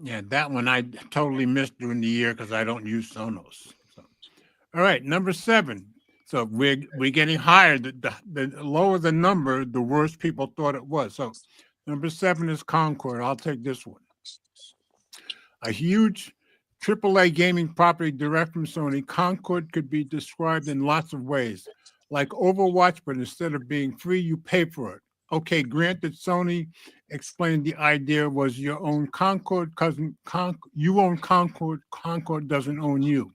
Yeah, that one I totally missed during the year because I don't use Sonos. So. All right, number 7. So we're getting higher. The lower the number, the worse people thought it was. So number 7 is Concord. I'll take this one. A huge AAA gaming property direct from Sony, Concord could be described in lots of ways. Like Overwatch, but instead of being free, you pay for it. Okay, granted, Sony explained the idea was your own Concord, you own Concord, Concord doesn't own you,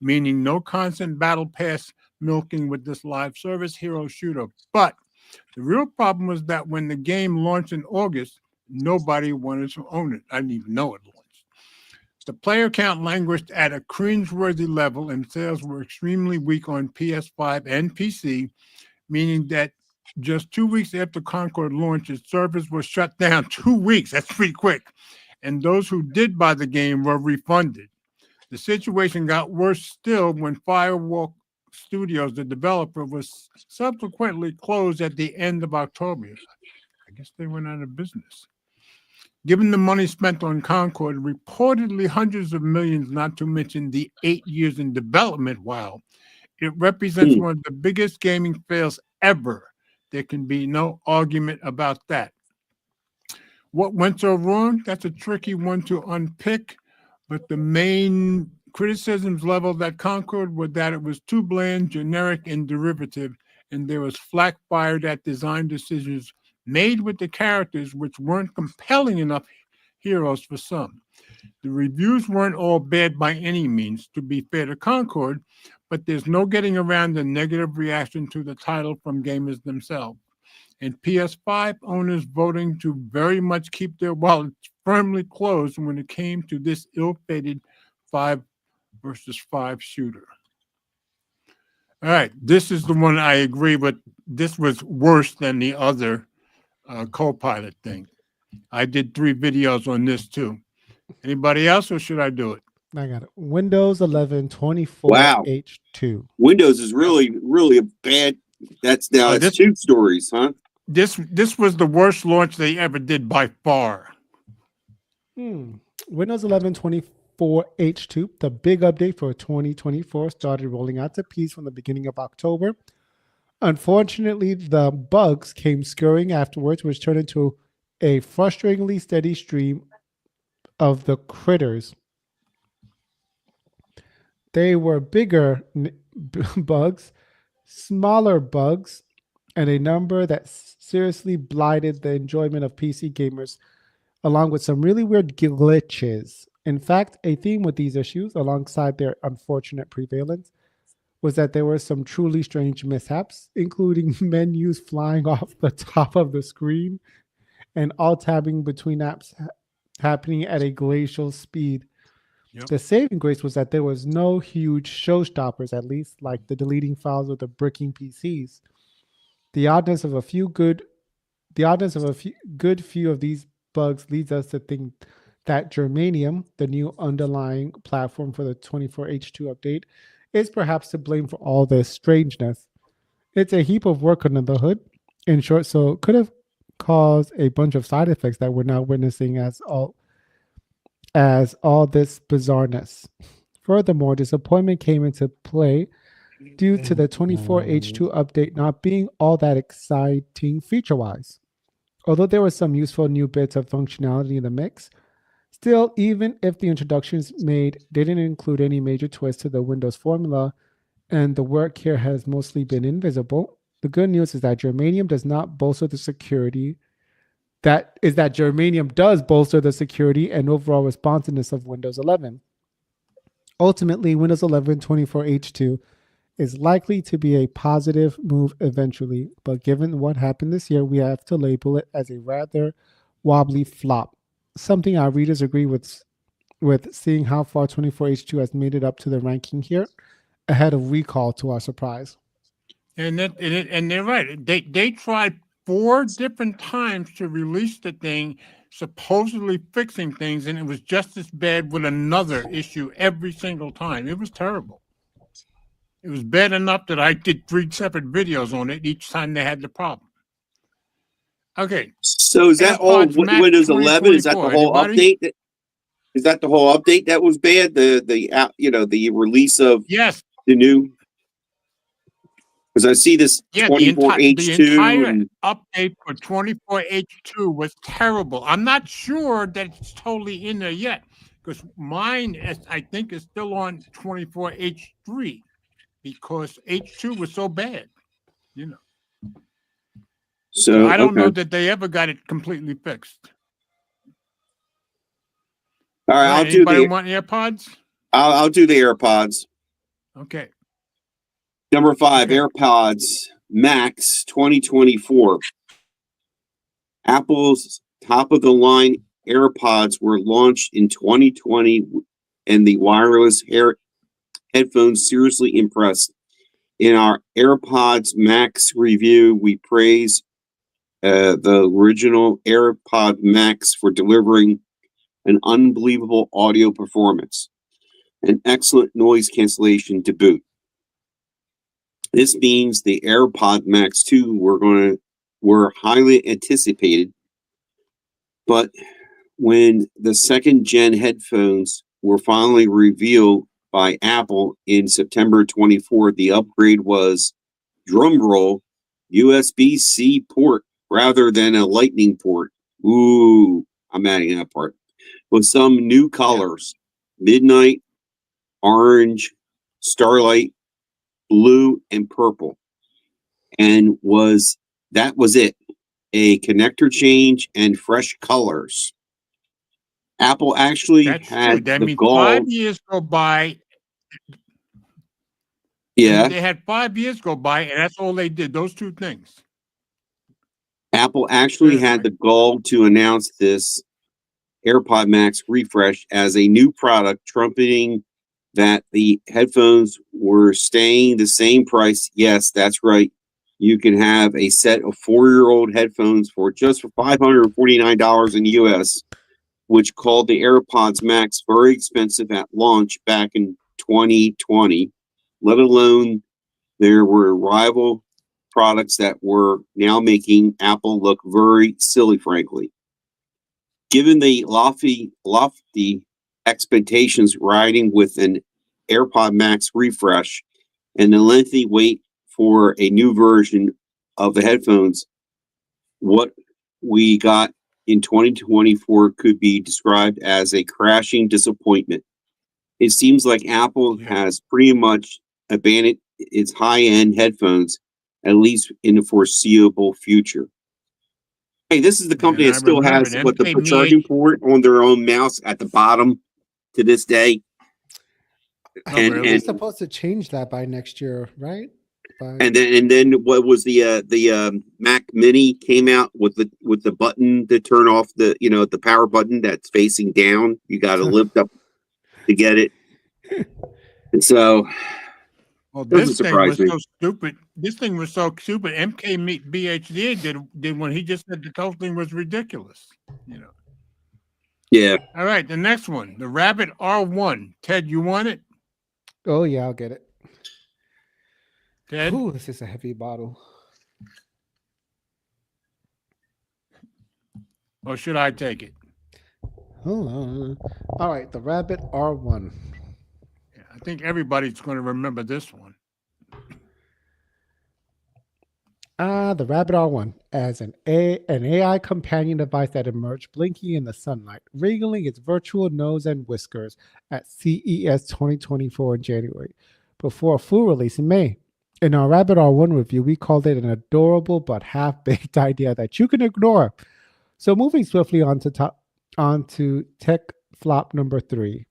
meaning no constant battle pass milking with this live service hero shooter. But the real problem was that when the game launched in August, nobody wanted to own it. I didn't even know it launched. The player count languished at a cringeworthy level, and sales were extremely weak on PS5 and PC, meaning that just 2 weeks after Concord launched, its servers were shut down. 2 weeks, that's pretty quick. And those who did buy the game were refunded. The situation got worse still when Firewalk Studios, the developer, was subsequently closed at the end of October. I guess they went out of business. Given the money spent on Concord, reportedly hundreds of millions, not to mention the 8 years in development, wow, it represents one of the biggest gaming fails ever. There can be no argument about that. What went so wrong? That's a tricky one to unpick, but the main criticisms leveled at Concord were that it was too bland, generic, and derivative, and there was flack fired at design decisions made with the characters which weren't compelling enough heroes for some. The reviews weren't all bad by any means, to be fair to Concord, but there's no getting around the negative reaction to the title from gamers themselves. And PS5 owners voting to very much keep their wallets firmly closed when it came to this ill-fated 5 versus 5 shooter. All right, this is the one I agree with. This was worse than the other Copilot thing. I did 3 videos on this too. Anybody else, or should I do it? I got it. Windows 11 24 Wow. H2. Windows is really a bad. That's now it's this- 2 stories, huh? This was the worst launch they ever did by far. Windows 11 24 H2, the big update for 2024, started rolling out to PC from the beginning of October. Unfortunately, the bugs came scurrying afterwards, which turned into a frustratingly steady stream of the critters. They were bigger bugs, smaller bugs, and a number that seriously blighted the enjoyment of PC gamers, along with some really weird glitches. In fact, a theme with these issues, alongside their unfortunate prevalence, was that there were some truly strange mishaps, including menus flying off the top of the screen and alt-tabbing between apps happening at a glacial speed. Yep. The saving grace was that there was no huge showstoppers, at least, like the deleting files or the bricking PCs. The oddness of a good few of these bugs leads us to think that Germanium, the new underlying platform for the 24H2 update, is perhaps to blame for all this strangeness. It's a heap of work under the hood, in short, so it could have caused a bunch of side effects that we're now witnessing as all this bizarreness. Furthermore, disappointment came into play due to the 24H2 update not being all that exciting feature-wise. Although there were some useful new bits of functionality in the mix, still, even if the introductions made didn't include any major twists to the Windows formula, and the work here has mostly been invisible, the good news is that Germanium does not bolster the security. Germanium does bolster the security and overall responsiveness of Windows 11. Ultimately, Windows 11 24H2 is likely to be a positive move eventually, but given what happened this year, we have to label it as a rather wobbly flop. Something our readers agree with seeing how far 24H2 has made it up to the ranking here, ahead of Recall to our surprise. And they're right. They tried 4 different times to release the thing, supposedly fixing things, and it was just as bad with another issue every single time. It was terrible. It was bad enough that I did 3 separate videos on it each time they had the problem. Okay. So is that all AirPods Max Windows 11? Is that the 2024, whole anybody? update? Is that the whole update that was bad? The release of Yes. the new. Because I see this Yeah, 24H2 the entire and update for 24H2 was terrible. I'm not sure that it's totally in there yet, because mine, I think, is still on 24H3 because H2 was so bad. so I don't know okay. that they ever got it completely fixed. All right, Right, I'll do anybody the want AirPods? I'll do the AirPods. Okay. Number 5, Okay. AirPods Max 2024. Apple's top of the line AirPods were launched in 2020, and the wireless headphones seriously impressed. In our AirPods Max review, we praise the original AirPod Max for delivering an unbelievable audio performance and excellent noise cancellation to boot. This means the AirPod Max 2 were highly anticipated, but when the second gen headphones were finally revealed by Apple in September 24, the upgrade was, drumroll, USB-C port rather than a Lightning port. Ooh, I'm adding that part. With some new colors, midnight, orange, starlight, blue, and purple. And that was it. A connector change and fresh colors. Apple actually That's true. had That the means gall. 5 years go by. Yeah, They had 5 years go by, and that's all they did. Those two things. Apple actually Yes, had Mike. the gall to announce this AirPod Max refresh as a new product, trumpeting that the headphones were staying the same price. Yes, that's right. You can have a set of 4-year-old headphones for $549 in the US, which called the AirPods Max very expensive at launch back in 2020, let alone there were rival products that were now making Apple look very silly, frankly. Given the lofty expectations riding with an AirPod Max refresh and the lengthy wait for a new version of the headphones, what we got in 2024 could be described as a crashing disappointment. It seems like Apple has pretty much abandoned its high-end headphones, at least in the foreseeable future. Hey, this is the company And that I still remembered has what the MK charging port on their own mouse at the bottom to this day. Oh, And really? They're and supposed to change that by next year, right? By and then what was the Mac Mini came out with the button to turn off the power button that's facing down. You got to lift up to get it. And so Well, doesn't this thing surprise was me. so stupid. This thing was so stupid. BHD did when he just said the whole thing was ridiculous. Yeah. All right, the next one, the Rabbit R1. Ted, you want it? oh yeah, I'll get it. Ted? Ooh, this is a heavy bottle. Or should I take it? Hold on. All right, the Rabbit R1. Yeah, I think everybody's going to remember this one. The Rabbit R1 as an AI companion device that emerged blinking in the sunlight, wriggling its virtual nose and whiskers at CES 2024 in January, before a full release in May. In our Rabbit R1 review, we called it an adorable but half-baked idea that you can ignore. So moving swiftly onto tech flop number 3.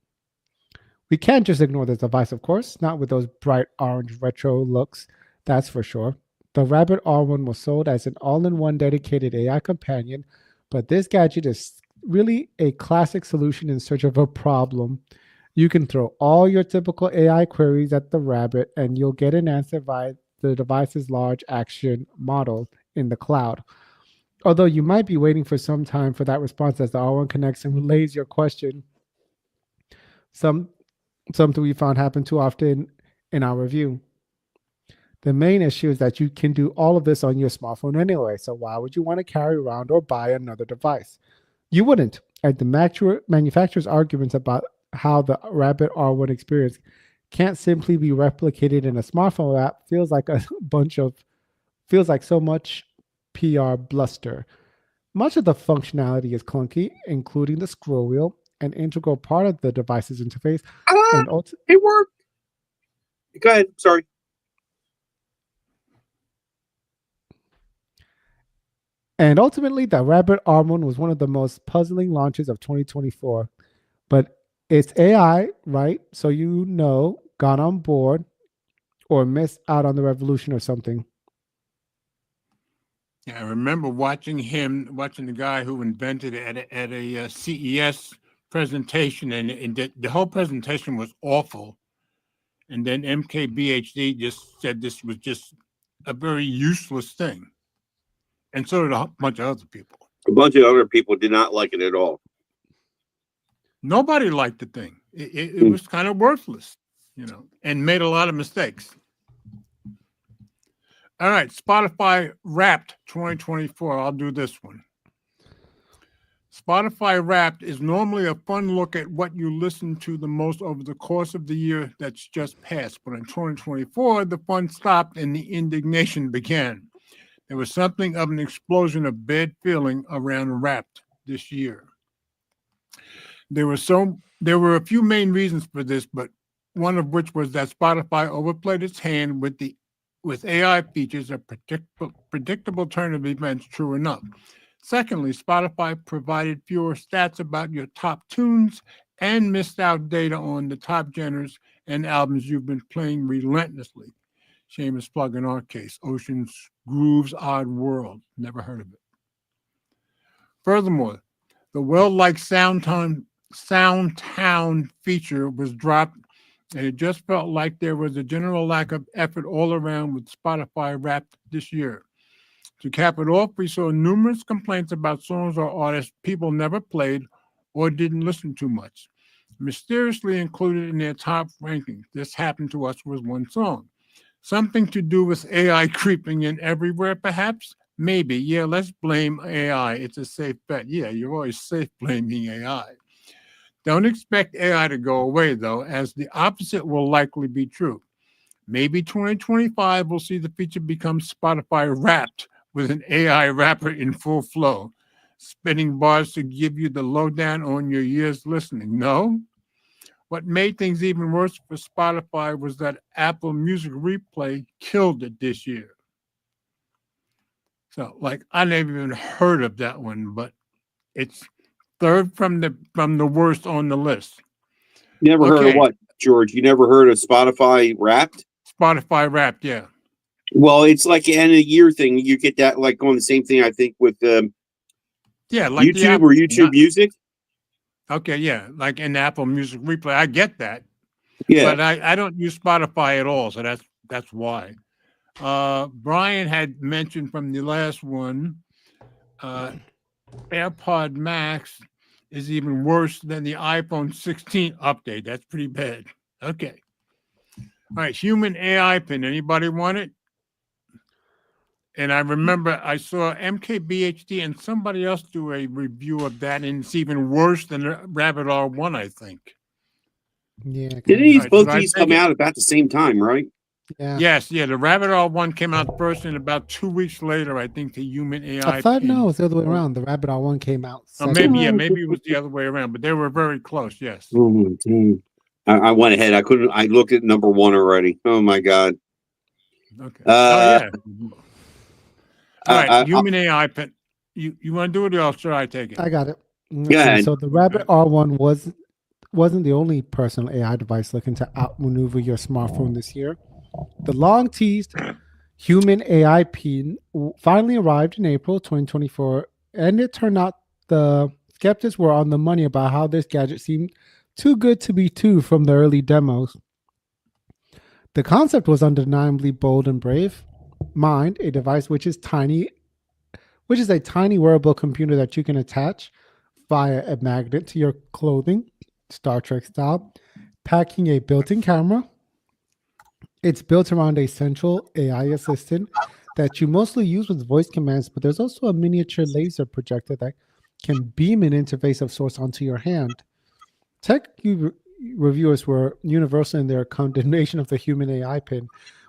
We can't just ignore this device, of course, not with those bright orange retro looks, that's for sure. The Rabbit R1 was sold as an all-in-one dedicated AI companion, but this gadget is really a classic solution in search of a problem. You can throw all your typical AI queries at the Rabbit and you'll get an answer via the device's large action model in the cloud. Although you might be waiting for some time for that response as the R1 connects and relays your question. Something we found happen too often in our review. The main issue is that you can do all of this on your smartphone anyway, so why would you want to carry around or buy another device? You wouldn't. And the manufacturer's arguments about how the Rabbit R1 experience can't simply be replicated in a smartphone app feels like so much PR bluster. Much of the functionality is clunky, including the scroll wheel, an integral part of the device's interface. And It worked. Go ahead. Sorry. And ultimately, the Rabbit R1 was one of the most puzzling launches of 2024. But it's AI, right? So got on board or missed out on the revolution or something. Yeah, I remember watching the guy who invented it at a CES presentation, and the whole presentation was awful. And then MKBHD just said this was just a very useless thing. And so did a bunch of other people. A bunch of other people did not like it at all. Nobody liked the thing. It was kind of worthless, and made a lot of mistakes. All right, Spotify Wrapped 2024. I'll do this one. Spotify Wrapped is normally a fun look at what you listen to the most over the course of the year that's just passed. But in 2024, the fun stopped and the indignation began. There was something of an explosion of bad feeling around Wrapped this year. There were a few main reasons for this, but one of which was that Spotify overplayed its hand with AI features, a predictable turn of events, true enough. Secondly, Spotify provided fewer stats about your top tunes and missed out data on the top genres and albums you've been playing relentlessly. Shameless plug in our case, Ocean's Groove's Odd World. Never heard of it. Furthermore, the well-liked Soundtown feature was dropped, and it just felt like there was a general lack of effort all around with Spotify Wrapped this year. To cap it off, we saw numerous complaints about songs or artists people never played or didn't listen to much, mysteriously included in their top rankings. This happened to us with one song. Something to do with AI creeping in everywhere, perhaps? Maybe. Yeah, let's blame AI. It's a safe bet. Yeah, you're always safe blaming AI. Don't expect AI to go away, though, as the opposite will likely be true. Maybe 2025 will see the feature become Spotify Wrapped with an AI rapper in full flow, spinning bars to give you the lowdown on your year's listening. No? What made things even worse for Spotify was that Apple Music Replay killed it this year. So, I never even heard of that one, but it's third from the worst on the list. Never heard of what, George? You never heard of Spotify Wrapped? Spotify Wrapped, yeah. Well, it's like an end of the year thing. You get that on the same thing, I think, with like YouTube or YouTube Music. Okay, yeah, like in Apple Music Replay. I get that. Yeah. But I don't use Spotify at all, so that's why. Brian had mentioned from the last one, AirPod Max is even worse than the iPhone 16 update. That's pretty bad. Okay. All right, human AI pin. Anybody want it? And I remember I saw MKBHD and somebody else do a review of that, and it's even worse than Rabbit R1, I think. Yeah. Didn't both these come out about the same time, right? Yeah. Yes, yeah. The Rabbit R1 came out first, and about 2 weeks later, I think the human AI. I thought pin. no, it was the other way around. The Rabbit R1 came out. Maybe it was the other way around, but they were very close. Yes. Mm-hmm. I went ahead. I looked at number one already. Oh my God. Okay. Yeah. All right, human AI pin. You want to do it, or should I take it? I got it. Yeah. So the Rabbit R1 wasn't the only personal AI device looking to outmaneuver your smartphone this year. The long-teased human AI pin finally arrived in April 2024, and it turned out the skeptics were on the money about how this gadget seemed too good to be true from the early demos. The concept was undeniably bold and brave. Mind, a device which is a tiny wearable computer that you can attach via a magnet to your clothing, Star Trek style, packing a built-in camera. It's built around a central AI assistant that you mostly use with voice commands, but there's also a miniature laser projector that can beam an interface of sorts onto your hand. Tech reviewers were universal in their condemnation of the human AI pin,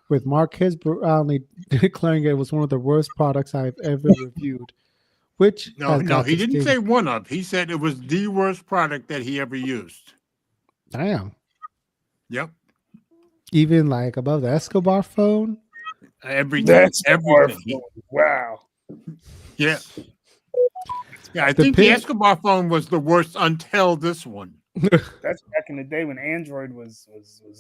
with Marquez Brownlee declaring it was one of the worst products I've ever reviewed. Which no, he didn't say one of. He said it was the worst product that he ever used. Damn. Yep. Even above the Escobar phone. Everything. Wow. Yeah. Yeah, I think the Escobar phone was the worst until this one. That's back in the day when Android was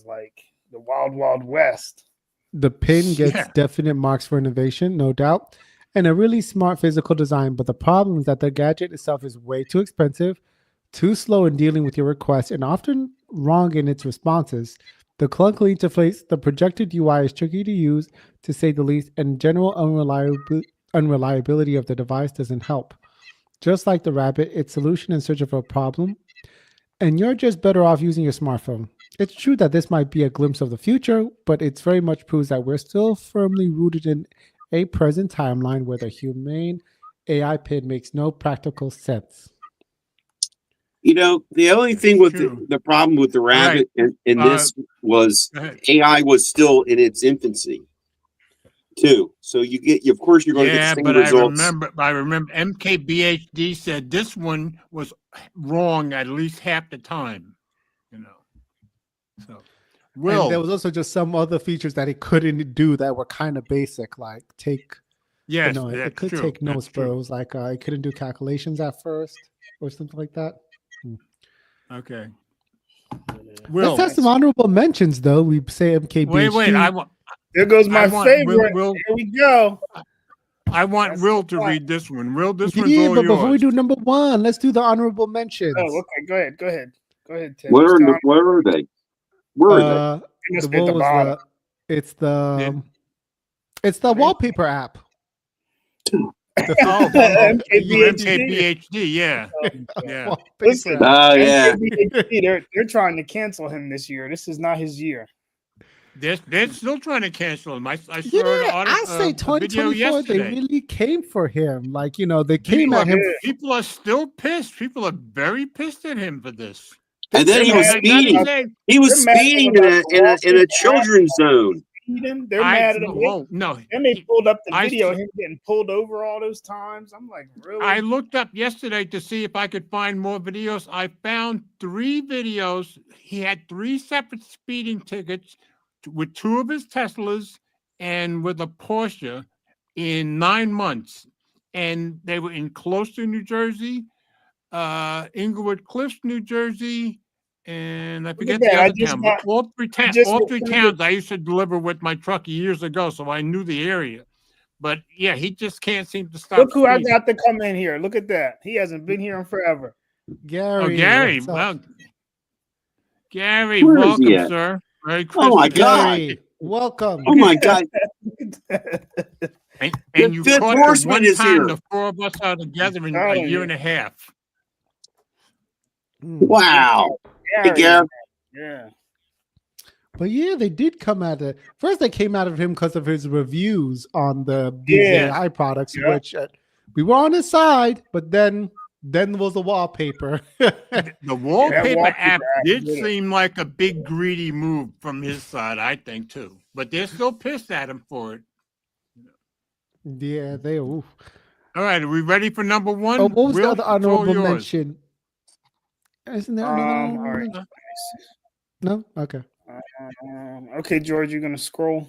like the wild, wild west. The pin gets Yeah. definite marks for innovation, no doubt, and a really smart physical design. But the problem is that the gadget itself is way too expensive, too slow in dealing with your requests, and often wrong in its responses. The clunky interface, the projected UI is tricky to use, to say the least, and general unreliability of the device doesn't help. Just like the rabbit, its solution in search of a problem, and you're just better off using your smartphone. It's true that this might be a glimpse of the future, but it's very much proves that we're still firmly rooted in a present timeline where the humane AI pin makes no practical sense. You know, the only thing with True. the problem with the rabbit in this was Go ahead. AI was still in its infancy, too. So of course, you're going to get Yeah, the same but results. I remember MKBHD said this one was wrong at least half the time. You know, so And there was also just some other features that it couldn't do that were kind of basic, like take. yes, No, that's it could true. take notes, That's but it true. was like it couldn't do calculations at first or something like that. Okay. Let's Will, have some honorable mentions, though. We say MKBHD. wait. There goes my I want favorite. Will, Here we go. I want That's Will the to one. read this one. Will, this one's Yeah, all but before we yours. do number one, let's do the honorable mentions. Oh, okay. Go ahead. Go ahead, Ted. Where What's the are they? Where are they? Uh, You must the, be at what the was bottom. it's the Yeah. it's the Right. wallpaper app. Oh, MKBHD. MKBHD, yeah. Yeah. Wallpaper Listen, app. Oh yeah. MKBHD, they're trying to cancel him this year. This is not his year. They're still trying to cancel him. I saw Yeah, an I say a video 2024. They yesterday. really came for him. Like they came People at him. people are still pissed. People are very pissed at him for this. And then he They're was mad speeding. Not saying- He was They're mad speeding about in the a children's zone. They're mad at him. Oh no! Then they pulled up the I video saw- of him getting pulled over all those times. I'm like, really? I looked up yesterday to see if I could find more videos. I found 3 videos. He had 3 separate speeding tickets with 2 of his Teslas and with a Porsche in 9 months. And they were in Closter, New Jersey, Inglewood Cliffs, New Jersey, and I forget that. the I other just town. got- But all 3 just towns I used to deliver with my truck years ago, so I knew the area. But yeah, he just can't seem to stop. Look who I speeding. got to come in here. Look at that. He hasn't been here in forever. Gary. Oh, Gary. what's up? Well, Gary, Where is he welcome, at? sir. Merry Oh, my Christmas. God. Gary, welcome. Oh my God. And The you fifth caught the horseman one is time here. the 4 of us are together in a telling year you. and a half. Wow. Hey, Gary, Gary. yeah. But yeah, they did come at it. First, they came out of him because of his reviews on the Yeah. AI products, Yeah. which we were on his side. But then was the wallpaper. The wallpaper wallpaper app app did did it. seem like a big greedy move from his side, I think, too. But they're still pissed at him for it. Yeah, they. Oof. All right, are we ready for number 1? Oh, what was Will, the other it's all honorable yours. mention? Isn't there another All honorable right. mention? No. Okay. Okay, George, you're gonna scroll.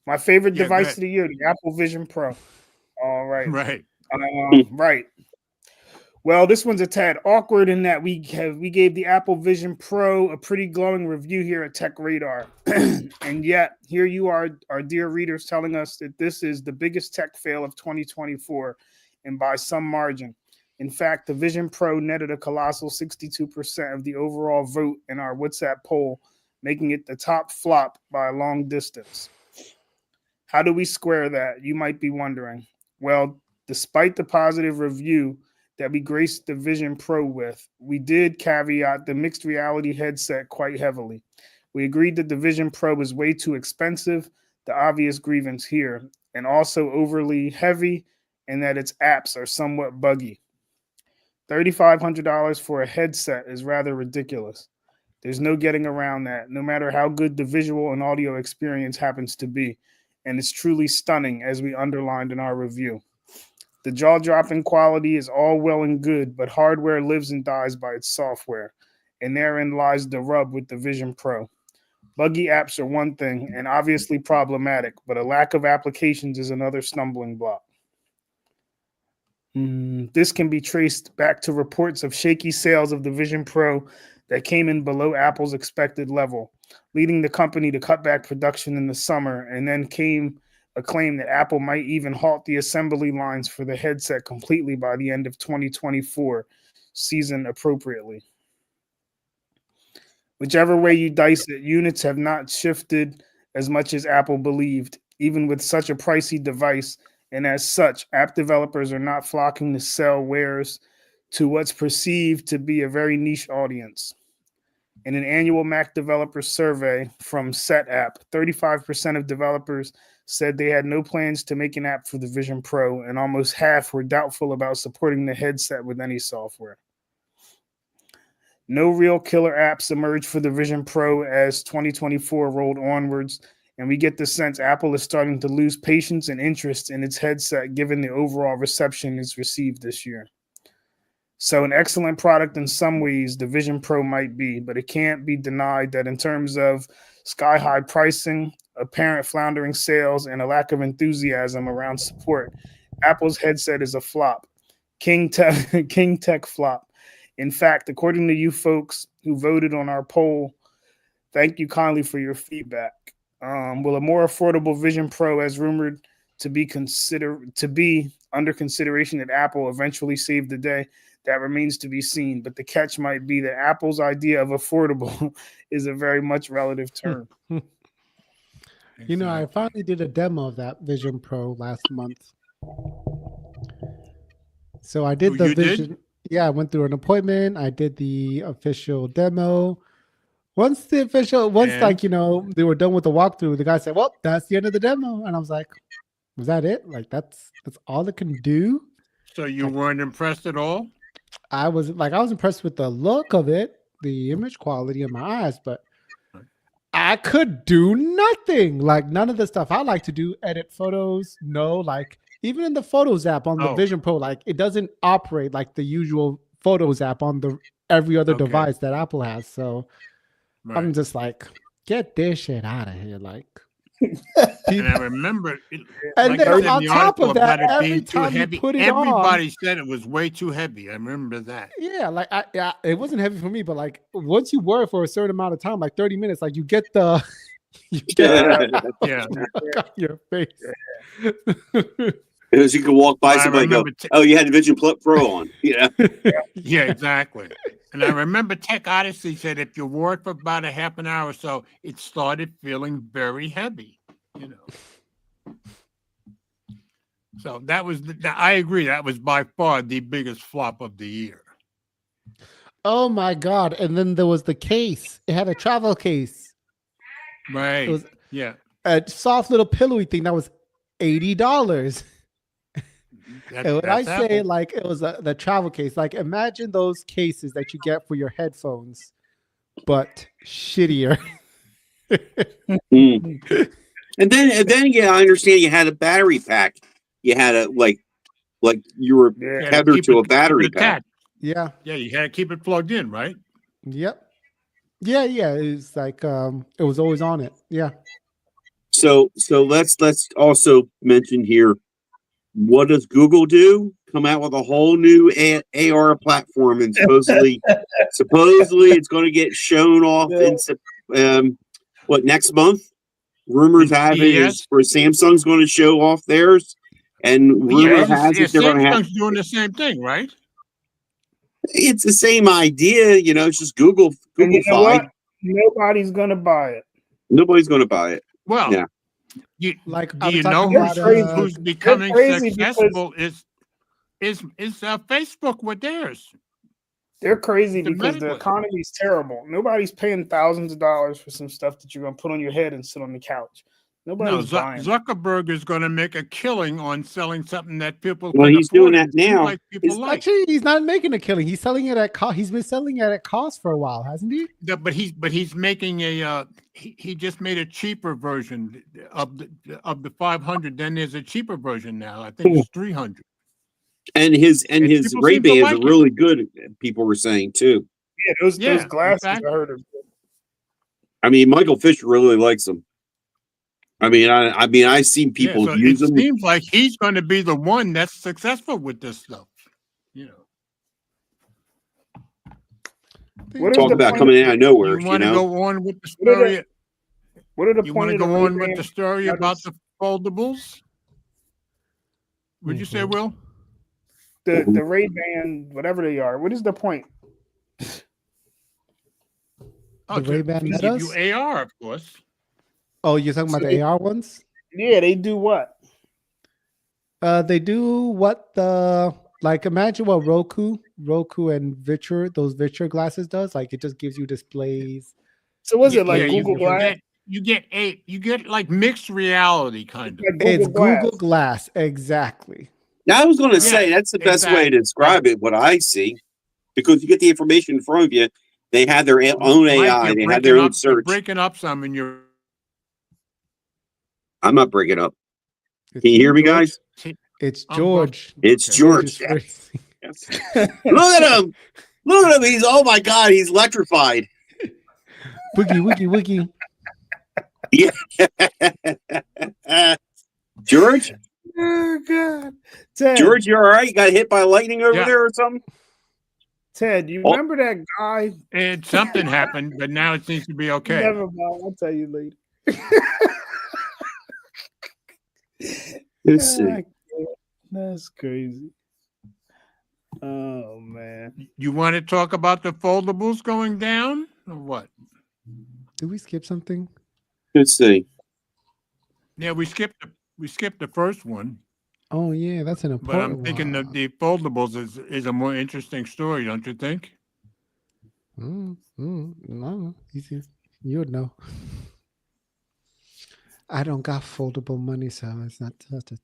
My favorite Yeah, go device ahead. of the year, the Apple Vision Pro. All right. Right. Right. Well, this one's a tad awkward in that we gave the Apple Vision Pro a pretty glowing review here at Tech Radar, and yet here you are, our dear readers, telling us that this is the biggest tech fail of 2024, and by some margin. In fact, the Vision Pro netted a colossal 62% of the overall vote in our WhatsApp poll, making it the top flop by a long distance. How do we square that? You might be wondering. Well, despite the positive review that we graced the Vision Pro with, we did caveat the mixed reality headset quite heavily. We agreed that the Vision Pro is way too expensive, the obvious grievance here, and also overly heavy, and that its apps are somewhat buggy. $3,500 for a headset is rather ridiculous. There's no getting around that, no matter how good the visual and audio experience happens to be, and it's truly stunning, as we underlined in our review. The jaw-dropping quality is all well and good, but hardware lives and dies by its software, and therein lies the rub with the Vision Pro. Buggy apps are one thing, and obviously problematic, but a lack of applications is another stumbling block. This can be traced back to reports of shaky sales of the Vision Pro that came in below Apple's expected level. leading the company to cut back production in the summer, and then came a claim that Apple might even halt the assembly lines for the headset completely by the end of 2024 season appropriately. Whichever way you dice it, units have not shifted as much as Apple believed, even with such a pricey device, and as such, app developers are not flocking to sell wares to what's perceived to be a very niche audience. In an annual Mac developer survey from SetApp, 35% of developers said they had no plans to make an app for the Vision Pro, and almost half were doubtful about supporting the headset with any software. No real killer apps emerged for the Vision Pro as 2024 rolled onwards, and we get the sense Apple is starting to lose patience and interest in its headset given the overall reception it's received this year. So an excellent product in some ways, the Vision Pro might be, but it can't be denied that in terms of sky-high pricing, apparent floundering sales, and a lack of enthusiasm around support, Apple's headset is a flop. King Tech flop. In fact, according to you folks who voted on our poll, thank you kindly for your feedback. Will a more affordable Vision Pro, as rumored to be under consideration at Apple, eventually save the day? That remains to be seen. But the catch might be that Apple's idea of affordable is a very much relative term. You know, I finally did a demo of that Vision Pro last month. So I did Oh, the you did? Vision. Yeah, I went through an appointment. I did the official demo. Once And? like, you know, they were done with the walkthrough, the guy said, well, that's the end of the demo. And I was like, was that it? Like, that's all it can do? So you weren't impressed at all? I was impressed with the look of it, the image quality in my eyes, but I could do nothing. Like, none of the stuff I like to do, edit photos. No, like, even in the Photos app on the Oh. Vision Pro, like, it doesn't operate like the usual Photos app on the every other Okay. device that Apple has. So Right. I'm just like, get this shit out of here. Like, And I remember, And like then I said in on the top of article that, about it every being too time you heavy, put it on- everybody said it was way too heavy. I remember that. yeah, like it wasn't heavy for me, but like once you wear it for a certain amount of time, like 30 minutes, like you get the you get Yeah. on your face. As you can walk by I somebody and go, remember oh, you had the Vision Pro on. Yeah. Yeah, exactly. And I remember Tech Odyssey said if you wore it for about a half an hour or so, it started feeling very heavy, you know. So that was, I agree, that was by far the biggest flop of the year. Oh my god! And then there was the case. It had a travel case. Right. It was Yeah. a soft little pillowy thing that was $80. That- And when I that's say Apple. like it was the travel case, like imagine those cases that you get for your headphones, but shittier. Mm. And then yeah, I understand you had a battery pack. You had a like you were Yeah. Yeah, tethered keep to it- a battery keep it pack. attached. Yeah. Yeah, you had to keep it plugged in, right? Yep. Yeah. It's like it was always on it. Yeah. So let's also mention here, what does Google do? Come out with a whole new AR platform, and supposedly it's going to get shown off in next month? Rumors In have it is CES? where Samsung's going to show off theirs, and rumor has it they're going to have. Samsung's doing the same thing, right? It's the same idea, you know. It's just Google And you know Google-fied. what? Nobody's gonna buy it. Nobody's going to buy it. Well, Yeah. you, Like do I'm you know talking who's, about, who's becoming crazy because- successful is Facebook with theirs. They're crazy because the Dramatically. economy's terrible. Nobody's paying thousands of dollars for some stuff that you're gonna put on your head and sit on the couch. No, Nobody's buying. it. Zuckerberg is going to make a killing on selling something that people. Well, can he's doing afford that and seems now. Like people It's like. actually he's not making a killing. He's selling it at cost. He's been selling it at cost for a while, hasn't he? Yeah, but he's making a he just made a cheaper version of the 500. Then there's a cheaper version now. I think it's 300. And his And his people Ray seem to Bans like are it. really good. People were saying too. Yeah, those Yeah, glasses exactly. I heard of. I mean, Michael Fisher really likes them. I mean, I've seen people so use it them. seems like he's going to be the one that's successful with this stuff. You know. think- What is Talk the about point coming out of nowhere, You you want to know? go on with the What are story? What are the You point want to of the go on with Ray-Ban the story about the foldables? Would you say, Mhm. Will? the Ray-Ban, whatever they are? What is the point? Oh, The Ray-Ban to give Metas? you AR, of course. Oh, you're talking about So the they- AR ones? Yeah, they do what? They do what the like. Imagine what Roku and Viture, those Viture glasses does. Like it just gives you displays. So was Yeah, it like yeah, Google Glass? you get like mixed reality kind of. Like Google It's Glass. Google Glass, exactly. Now, I was going to Yeah, say that's the best way to exactly. describe it, what I see, because you get the information in front of you. They have their own Mike, AI, you're they have breaking their own up. You're search. breaking up some, and you're I'm not breaking up. It's Can you hear me, George. guys? It's I'm George. It's Okay. George is George. crazy. Yes. Look at him. Look at him. He's, oh my God, he's electrified. Woogie, woogie, woogie. George? Oh God, Ted. George, you all right? You got hit by lightning over Yeah. there or something? Ted, you Oh. remember that guy? And something happened, but now it seems to be okay. Never mind. I'll tell you later. Let's see. Ah, that's crazy. Oh man. You want to talk about the foldables going down or what? Did we skip something? Let's see. Yeah, we skipped the first one, Oh yeah, that's an but important I'm thinking one. that the foldables is a more interesting story, don't you think? No, you would know. I don't got foldable money, so it's not such a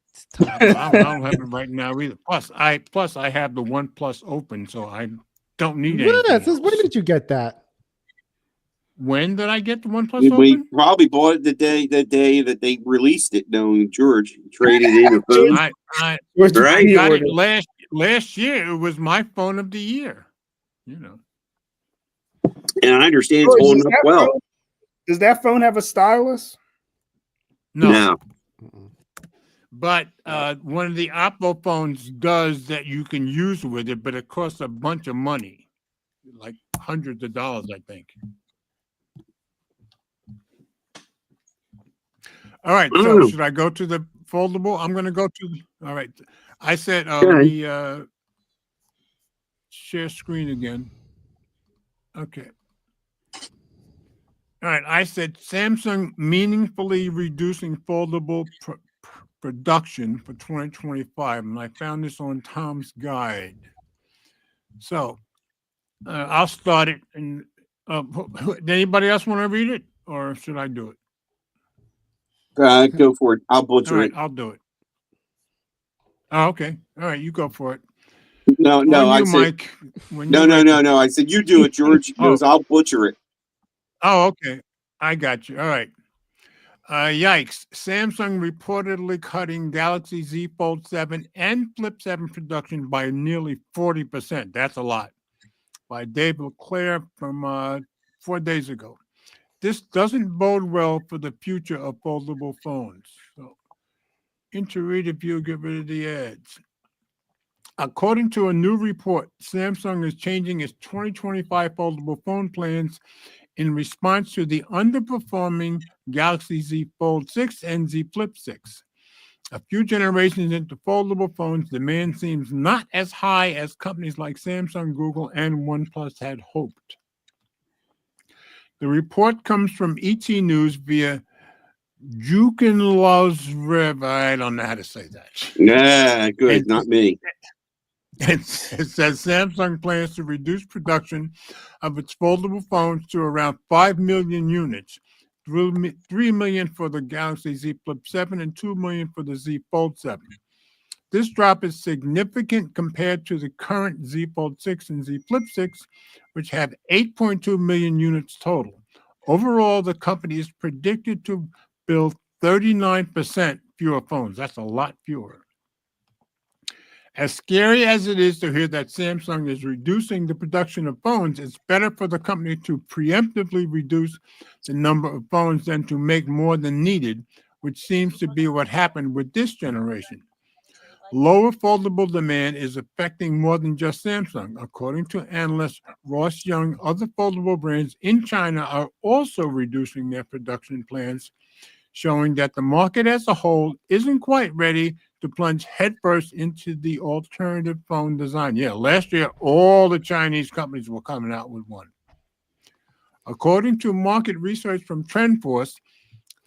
I don't have it right now either. Plus, I have the One Plus open, so I don't need anything. Since when else. did you get that? When did I get the One Plus We open? probably bought it the day that they released it, knowing George traded in a phone. I Where'd you Right. I got it pre-order? last year. It was my phone of the year. You know. And I understand it's George, holding up well. Does that phone have a stylus? No. No. But one of the Oppo phones does that you can use with it, but it costs a bunch of money, like hundreds of dollars, I think. All right, so Ooh. should I go to the foldable? I'm going to go to. All right, I said let Okay. me share screen again. Okay. All right, I said Samsung meaningfully reducing foldable production for 2025, and I found this on Tom's Guide. So I'll start it. And did anybody else want to read it, or should I do it? Go for it. I'll All butcher right, it. I'll do it. Oh, okay. All right, you go for it. No, On I you, said Mike. When no, you're no, ready. no, no. I said you do it, George. He goes, I'll butcher it. Oh, okay. I got you. All right. Yikes. Samsung reportedly cutting Galaxy Z Fold 7 and Flip 7 production by nearly 40%. That's a lot. By Dave LeClaire from 4 days ago. This doesn't bode well for the future of foldable phones. So, read if you get rid of the ads. According to a new report, Samsung is changing its 2025 foldable phone plans in response to the underperforming Galaxy Z Fold 6 and Z Flip 6. A few generations into foldable phones, demand seems not as high as companies like Samsung, Google, and OnePlus had hoped. The report comes from ET News via Jukin I don't know how to say that. Yeah, good. Not me. It says Samsung plans to reduce production of its foldable phones to around 5 million units, 3 million for the Galaxy Z Flip 7 and 2 million for the Z Fold 7. This drop is significant compared to the current Z Fold 6 and Z Flip 6, which have 8.2 million units total. Overall, the company is predicted to build 39% fewer phones. That's a lot fewer. As scary as it is to hear that Samsung is reducing the production of phones, it's better for the company to preemptively reduce the number of phones than to make more than needed, which seems to be what happened with this generation. Lower foldable demand is affecting more than just Samsung. According to analyst Ross Young, other foldable brands in China are also reducing their production plans, showing that the market as a whole isn't quite ready to plunge headfirst into the alternative phone design. Yeah, last year, all the Chinese companies were coming out with one. According to market research from TrendForce,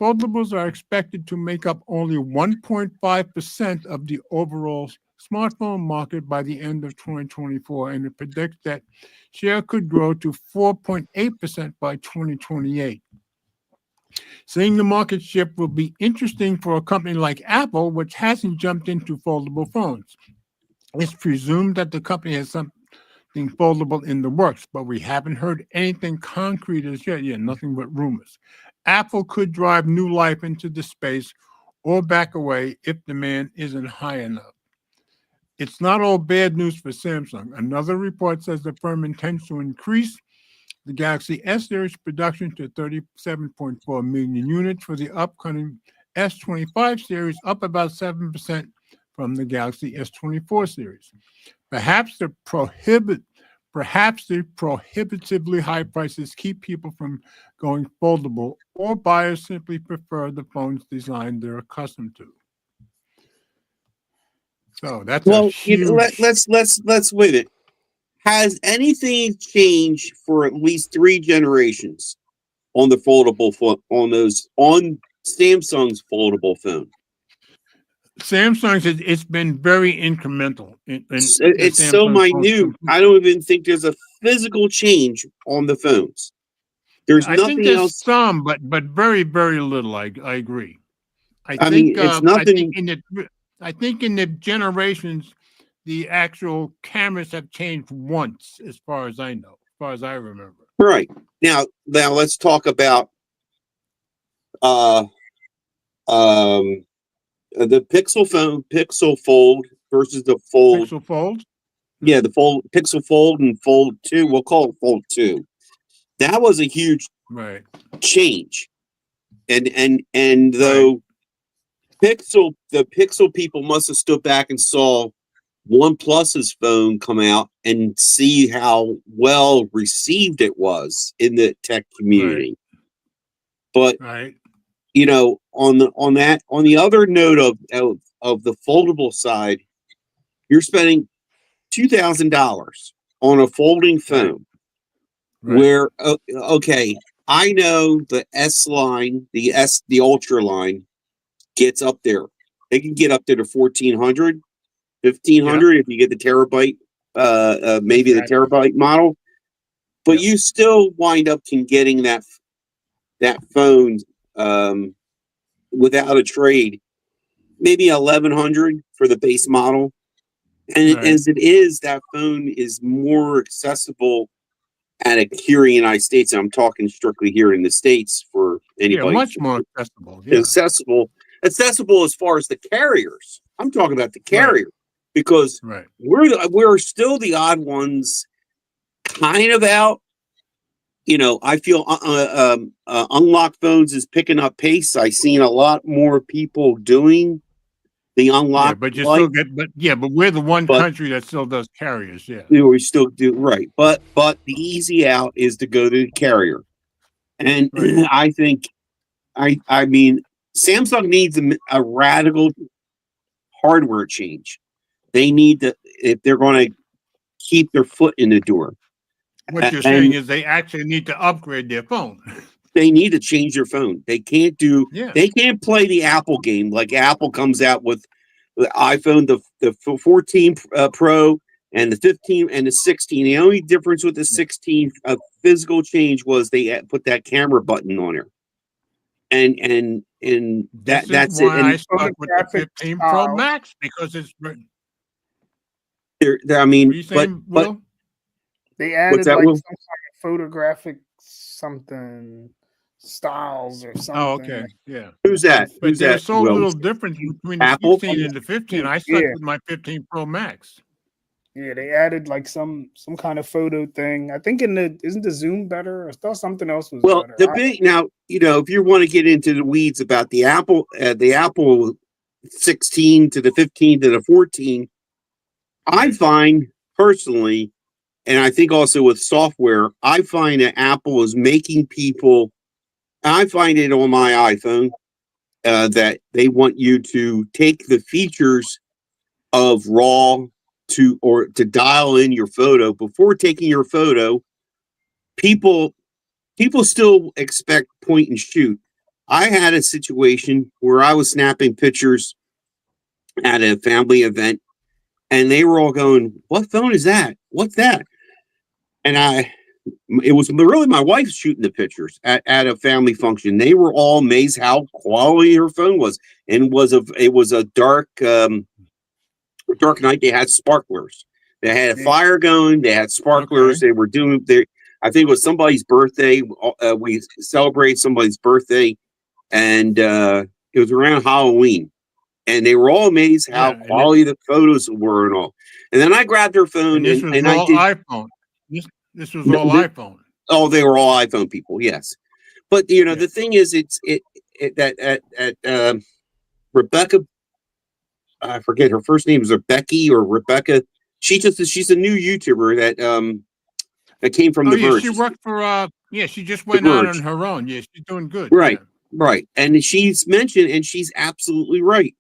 foldables are expected to make up only 1.5% of the overall smartphone market by the end of 2024, and it predicts that share could grow to 4.8% by 2028. Seeing the market shift will be interesting for a company like Apple, which hasn't jumped into foldable phones. It's presumed that the company has something foldable in the works, but we haven't heard anything concrete as yet. Yeah, nothing but rumors. Apple could drive new life into the space or back away if demand isn't high enough. It's not all bad news for Samsung. Another report says the firm intends to increase the Galaxy S series production to 37.4 million units for the upcoming S25 series, up about 7% from the Galaxy S24 series. Perhaps the prohibitively high prices keep people from going foldable, or buyers simply prefer the phone's design they're accustomed to. So that's a huge. Let's wait it. Has anything changed for at least 3 generations on the foldable phone, on Samsung's foldable phone? Samsung's, it's been very incremental. It's so minute. I don't even think there's a physical change on the phones. There's I nothing think there's else. some, but very, very little. I agree. I mean, it's nothing. I think in the generations, the actual cameras have changed once, as far as I know, as far as I remember. Right. Now let's talk about the Pixel Fold versus the Fold. Pixel Fold? Yeah, the Pixel Fold and Fold 2. We'll call it Fold 2. That was a huge change. And though the Pixel people must have stood back and saw OnePlus's phone come out and see how well received it was in the tech community. But you know, on the other note of the foldable side, you're spending $2,000 on a folding phone. Where okay, I know the S line, the Ultra line gets up there. They can get up there to 1,400, 1,500 if you get the terabyte, maybe the terabyte model. But you still wind up getting that phone without a trade, maybe 1,100 for the base model. And as it is, that phone is more accessible here in the United States. I'm talking strictly here in the States for anybody. Yeah, much more accessible. Accessible as far as the carriers. I'm talking about the carrier because we're still the odd ones, kind of out. You know, I feel unlocked phones is picking up pace. I've seen a lot more people doing the unlocked. But you still get, but we're the one country that still does carriers. Yeah, we still do but the easy out is to go to the carrier, and I think, I mean, Samsung needs a radical hardware change. They need to, if they're going to keep their foot in the door. What you're saying is they actually need to upgrade their phone. They need to change their phone. They can't they can't play the Apple game. Like Apple comes out with the iPhone, the 14 Pro and the 15 and the 16. The only difference with the 16 physical change was they put that camera button on there. And that's why it. I stuck with the 15 Pro Max, because it's. I mean, but they added like some kind of photographic something styles or something. Oh, okay, yeah. Who's that? But there's so little difference between the Apple? 16 and the 15. I stuck with my 15 Pro Max. Yeah, they added like some kind of photo thing. I think isn't the zoom better, or still something else was better? Now, you know, if you want to get into the weeds about the Apple 16 to the 15 to the 14, I find personally, and I think also with software, I find that Apple is making people, I find it on my iPhone, that they want you to take the features of RAW to dial in your photo before taking your photo. People still expect point and shoot. I had a situation where I was snapping pictures at a family event, and they were all going, "What phone is that? What's that?" And it was really my wife shooting the pictures at a family function. They were all amazed how quality her phone was, and it was a dark night. They had sparklers. They had a fire going. They had sparklers. Okay. They were doing I think it was somebody's birthday. We celebrated somebody's birthday, and it was around Halloween. And they were all amazed how Yeah, and quality the photos were and all. And then I grabbed her phone And this was and I all did. iPhone. This was No, all iPhone. Oh, they were all iPhone people, yes. But you know, Yeah. the thing is, Rebecca, I forget her first name, is Becky or Rebecca. She's a new YouTuber that came from Oh The yeah, Verge. she worked for she just went out on her own. Yeah, she's doing good. Right. Yeah. Right. And she's mentioned, and she's absolutely right.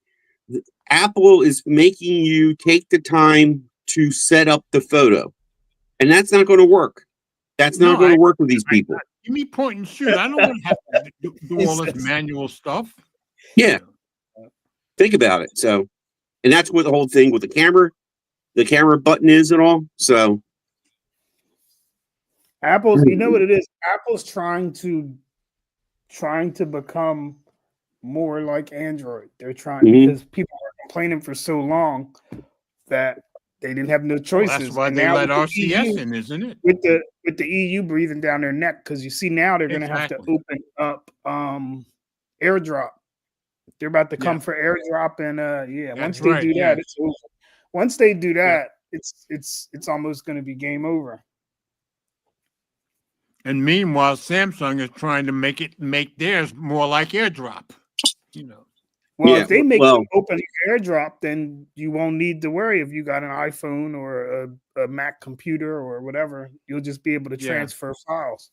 Apple is making you take the time to set up the photo. And that's not going to work. That's not going to work with these people. Give me point and shoot. I don't want to have to do all this manual stuff. Yeah. Think about it. So, and that's what the whole thing with the camera button is and all. So Apple's, you know what it is? Apple's trying to become more like Android. They're trying because people were complaining for so long that they didn't have no Well, choices. that's why And they now let with the RCS EU in, isn't it? with the EU breathing down their neck, because you see now they're going to have to Exactly. open up AirDrop. They're about to come Yeah. for AirDrop, and That's once they right, do that, yes. it's over. Once they do that, it's almost going to be game over. And meanwhile, Samsung is trying to make theirs more like AirDrop. You know. Well, Yeah, if they make well- it open AirDrop, then you won't need to worry if you got an iPhone or a Mac computer or whatever. You'll just be able to Yeah. transfer files.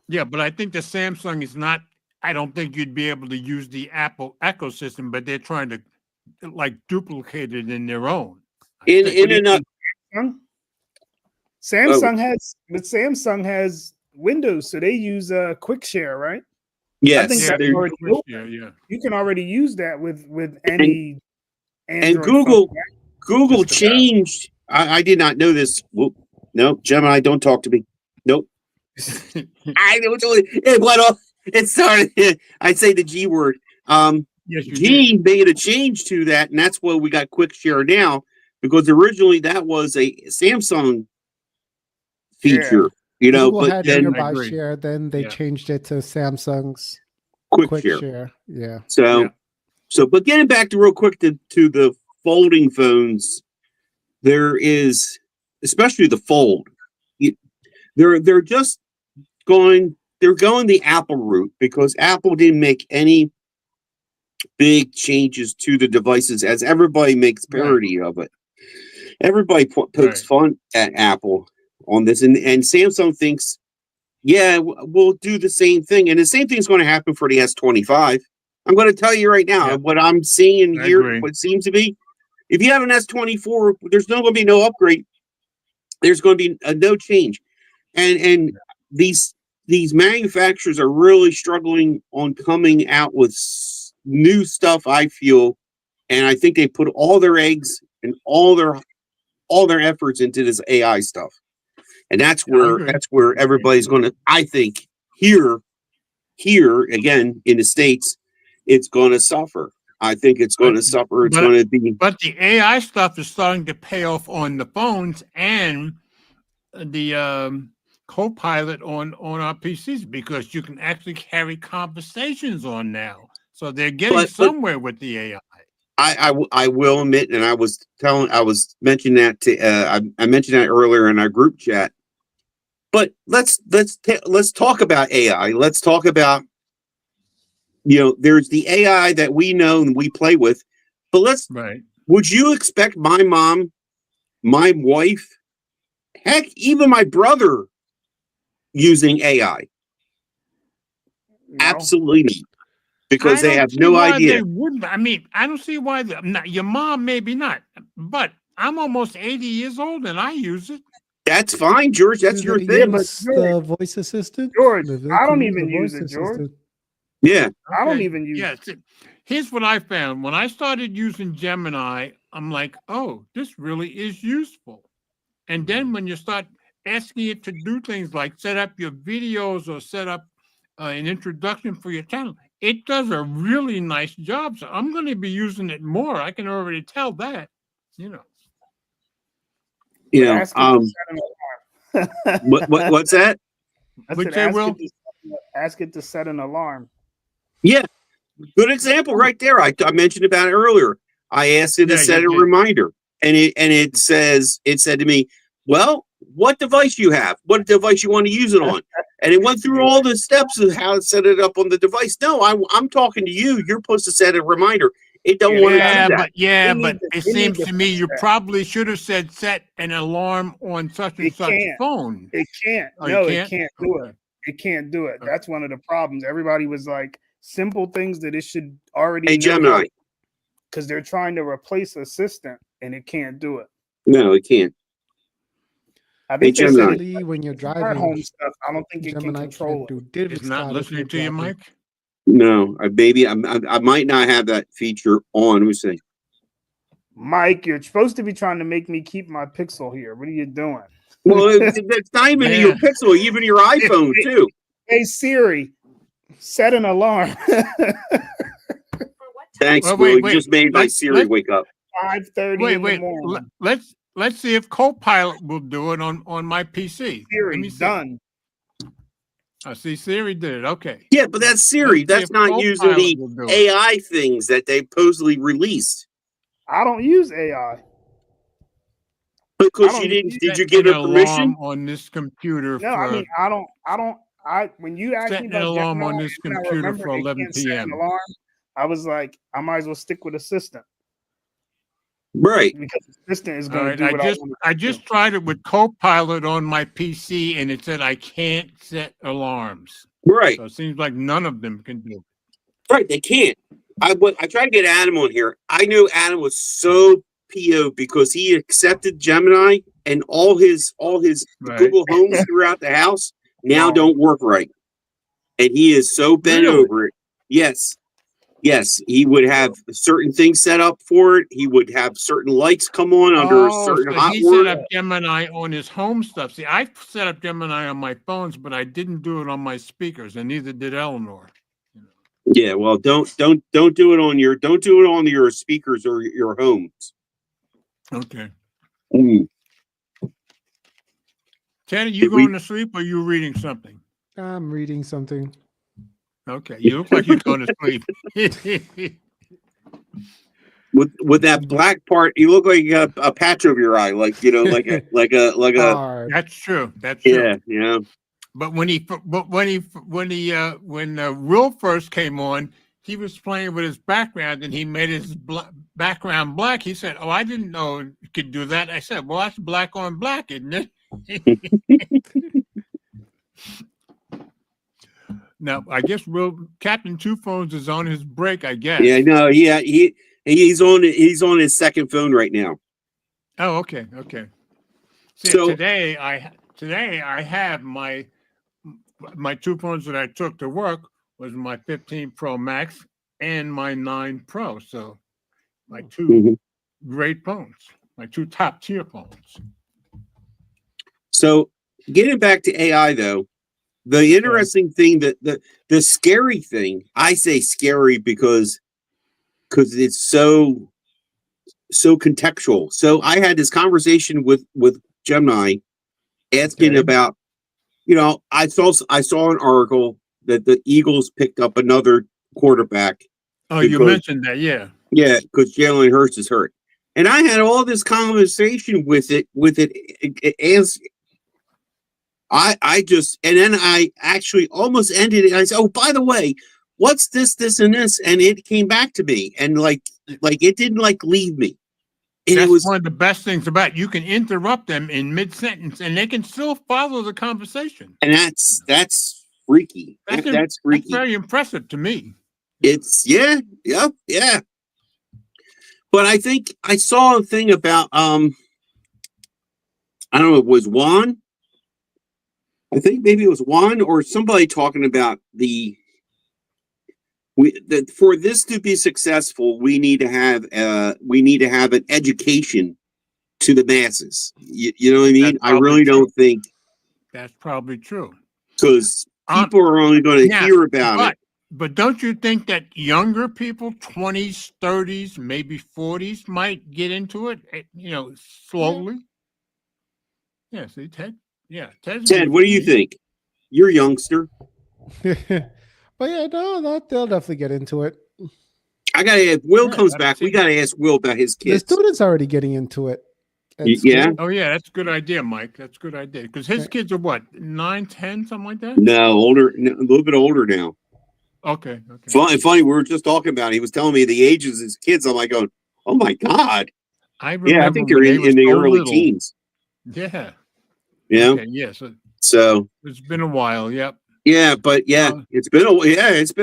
Yeah, but I think the Samsung is not. I don't think you'd be able to use the Apple ecosystem, but they're trying to like duplicate it in their own. Samsung has Windows, so they use QuickShare, right? yes, I think Yeah, that's they- already yeah. you can already use that with any and Android Google phone. Google Just about. changed. I did not know this. Whoop. No, Gemini, don't talk to me. Nope. I don't totally. It went off. It started. I say the G word. Yes, you did. G made a change to that, and that's why we got QuickShare now. Because originally that was a Samsung feature, you know. Google but had then Nearby agree. Share, then they Yeah. changed it to Samsung's QuickShare. Quick Share. Yeah. So, Yeah. but getting back to real quick to the folding phones, there is, especially the Fold. They're just going. They're going the Apple route because Apple didn't make any big changes to the devices, as everybody makes parody of it. Everybody pokes Right. fun at Apple on this, and Samsung thinks, yeah, we'll do the same thing, and the same thing is going to happen for the S25. I'm going to tell you right now, Yeah. what I'm seeing I here, agree. what seems to be, if you have an S24, there's not going to be no upgrade. There's going to be no change, and these manufacturers are really struggling on coming out with new stuff. I feel, and I think they put all their eggs and all their efforts into this AI stuff, and that's Yeah, I where agree. everybody's going to. I think here again in the States, it's going to suffer. I think it's going to suffer. It's but- going to be. But the AI stuff is starting to pay off on the phones and the Copilot on our PCs, because you can actually carry conversations on now. So they're getting But- somewhere with the AI. I will admit, and I was mentioning that to I mentioned that earlier in our group chat. But let's talk about AI. Let's talk about, there's the AI that we know and we play with, But Right. would you expect my mom, my wife, heck, even my brother using AI? No. Absolutely not. Because I they don't have see no why idea. They wouldn't. I mean, I don't see why. Your mom, maybe not, but I'm almost 80 years old and I use it. That's fine, George. That's Do your they thing. but use George- the voice assistant? George, Do they I don't can even the use voice it, George. assistant? Yeah. I don't Okay, even use yes. Here's what I found. When I started using Gemini, I'm like, oh, this really is useful. And then when you start asking it to do things like set up your videos or set up an introduction for your channel, it does a really nice job. So I'm going to be using it more. I can already tell that, you know. You But know, ask it to set an alarm. what's that? I What'd said, you say, Will? ask it to set an alarm. Yeah. Good example right there. I mentioned about it earlier. I asked it to Yeah, set you a did. reminder, and it said to me, well, what device you have, what device you want to use it on. And it went through all the steps of how to set it up on the device. No, I'm talking to you. You're supposed to set a reminder. It don't want to Yeah, do that. but It but needs to- it it needs seems to to me fix you that. probably should have said set an alarm on such and It such can't. phone. It can't. Oh, you No, can't? it can't do Okay. it. It can't do it. Okay. That's one of the problems. Everybody was like simple things that it should already Hey, Gemini. because they're trying to replace Assistant and it can't do it. No, it can't. I think Hey, they said Gemini. Especially when you're smart driving, home stuff. I don't think it can Gemini control can't it. do It's not David listening Scott to you, if you're Mike. No, I might not have that feature on. Let me see. Mike, you're supposed to be trying to make me keep my Pixel here. What are you doing? Well, it's not even Yeah. your Pixel, even your iPhone too. Hey Siri, set an alarm. Thanks, Well, Will. wait. You just made my Let's- Siri let's- wake up. 5:30 Wait, in the morning. let's see if Copilot will do it on my PC. Let me Siri, see. done. I see Siri did it. Okay. Yeah, but that's Siri. Let's see That's if not using Copilot the will do it. AI things that they supposedly released. I don't use AI. Because I you don't didn't. use Did you Set give an it permission? alarm on this computer No, for I mean I when you asked set me an about alarm Gemini, on this and I computer remembered for it 11 can't set an p.m. alarm, I was like, I might as well stick with Assistant Right. because Assistant is All going right, to do what I want it I to just do. tried it with Copilot on my PC, and it said I can't set alarms. Right. So it seems like none of them can do it. Right. They can't. I tried to get Adam on here. I knew Adam was so PO because he accepted Gemini and all his Right. Google Homes throughout the house now Wow. don't work right. And he is so bent Really? over it. Yes. Yes, he would have certain things set up for it. He would have certain lights come on under a certain so hot he word. set up Gemini on his home stuff. See, I set up Gemini on my phones, but I didn't do it on my speakers, and neither did Eleanor. Yeah, well, don't do it on your speakers or your homes. Okay. Mm. Teddy, you Did we- going to sleep or you reading something? I'm reading something. Okay, you look like you're going to sleep. With that black part, you look like you got a patch over your eye, like like a Hard. That's true. That's true. yeah. But when Will first came on, he was playing with his background and he made his background black. He said, "Oh, I didn't know you could do that." I said, "Well, that's black on black, isn't it?" Now, I guess Captain Two Phones is on his break. I guess. Yeah, no, he's on his second phone right now. Oh, okay, okay. See, So- today I have my two phones that I took to work was my 15 Pro Max and my 9 Pro. So my two Mhm. great phones, my two top tier phones. So getting back to AI though, the interesting thing that the scary thing, I say scary because it's so contextual. So I had this conversation with Gemini asking Okay. about, I saw an article that the Eagles picked up another quarterback. Oh, you Because- mentioned that, yeah. Yeah, because Jalen Hurts is hurt. And I had all this conversation with it as and then I actually almost ended it. I said, "Oh, by the way, what's this, and this? And it came back to me, and like it didn't like leave me. And That's it was, one of the best things about it. You can interrupt them in mid-sentence and they can still follow the conversation. and that's freaky. That's That's freaky. That's very impressive to me. It's yeah. But I think I saw a thing about I don't know, it was Juan. I think maybe it was Juan or somebody talking about for this to be successful, we need to have an education to the masses. You know what I mean? That's I really probably true. don't think, That's probably true. because people are only going to Yeah, hear about it. But don't you think that younger people, 20s, 30s, maybe 40s, might get into it, slowly? Yeah, see, Ted? Yeah, Ted, what do you think? You're a youngster. But yeah, no, they'll definitely get into it. I gotta ask. Will Yeah, comes gotta back. see. We gotta ask Will about his The kids. students already getting into it. at Yeah? school. Oh, yeah, that's a good idea, Mike. That's a good idea. Because his Okay. kids are what, 9, 10, something like that? No, older, no, a little bit older now. Okay. Funny. We were just talking about it. He was telling me the ages of his kids. I'm like going, oh my God. I remember Yeah, I think they're when they in were the so early little. teens. Yeah. You know? Okay, yes. So It's been a while. Yep. yeah, but yeah, it's been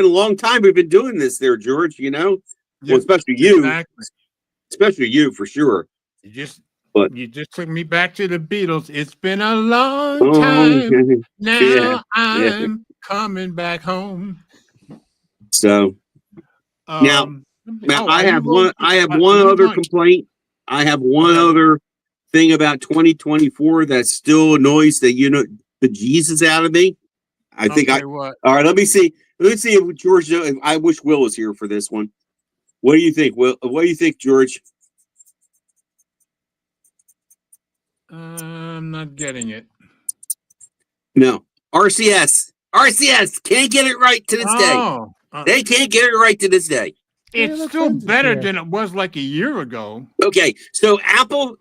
a long time we've been doing this there, George, you know? Well, Yep, especially you. exactly. Especially you for sure. You just took me back to the Beatles. It's been a long Oh, time. Now Yeah, I'm coming back home. so Now, oh, I are have you one. going- I have are one you other going- complaint. I have one ahead. other thing about 2024 that still annoys the bejesus out of me. I think Okay, what? All right, let me see. Let's see if George. I wish Will was here for this one. What do you think, Will? What do you think, George? I'm not getting it. No. RCS can't get it right to this day. Oh, They can't get it right to this day. it's the still friends is better here. than it was like a year ago. Okay, so Apple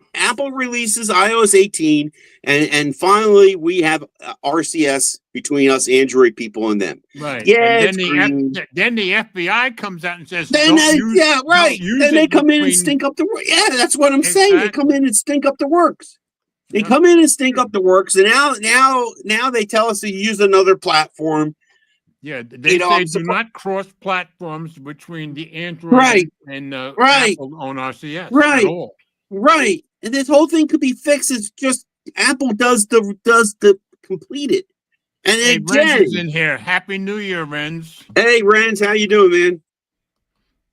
releases iOS 18, and finally we have RCS between us Android people and them. Right. Yeah, And it's then green. then the FBI comes out and says, Then don't use, yeah, right. don't use Then they it come in and between- stink up the works. Yeah, that's what I'm saying. They come Exactly. in and stink up the works. They Yeah. come in and stink up the works, and now they tell us to use another platform. Yeah, they You know, say I'm do surpri- not cross platforms between the Android Right. and Right. Apple on RCS Right. at all. Right, and this whole thing could be fixed. It's just Apple does the complete it. And Hey, again, Renz is in here. Happy New Year, Renz. hey, Renz, how you doing, man?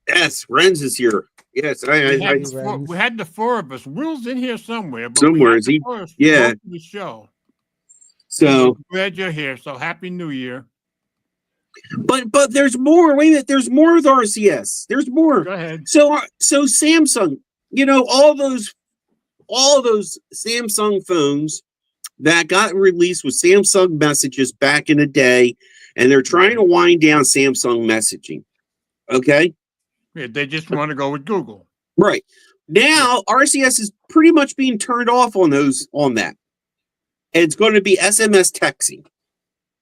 Yes, Renz is here. Yes, We I had the four of us. Will's in here somewhere. But Somewhere, we had is he? the four of us Yeah. most of the show. so, Glad you're here. So Happy New Year. but there's more. Wait a minute, there's more with RCS. There's more. Go ahead. So Samsung, all those Samsung phones that got released with Samsung messages back in the day, and they're trying to wind down Samsung messaging. Okay. Yeah, they just want to go with Google. Right. Now RCS is pretty much being turned off on that. And it's going to be SMS texting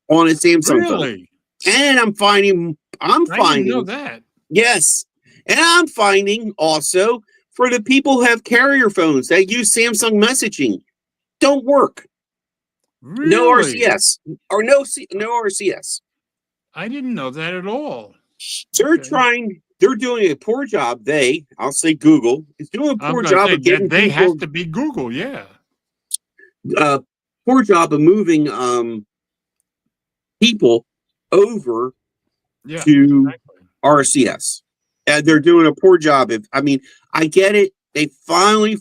on a Samsung phone. Really? And I'm I didn't know finding that. yes. And I'm finding also for the people who have carrier phones that use Samsung messaging don't work. Really? No RCS or no RCS. I didn't know that at all. They're they're doing a poor job. I'll say Google is doing a I'm poor gonna job say of getting they people, have to be Google, yeah. poor job of moving people over Yeah. to Exactly. RCS. And they're doing a poor job. I get it. They finally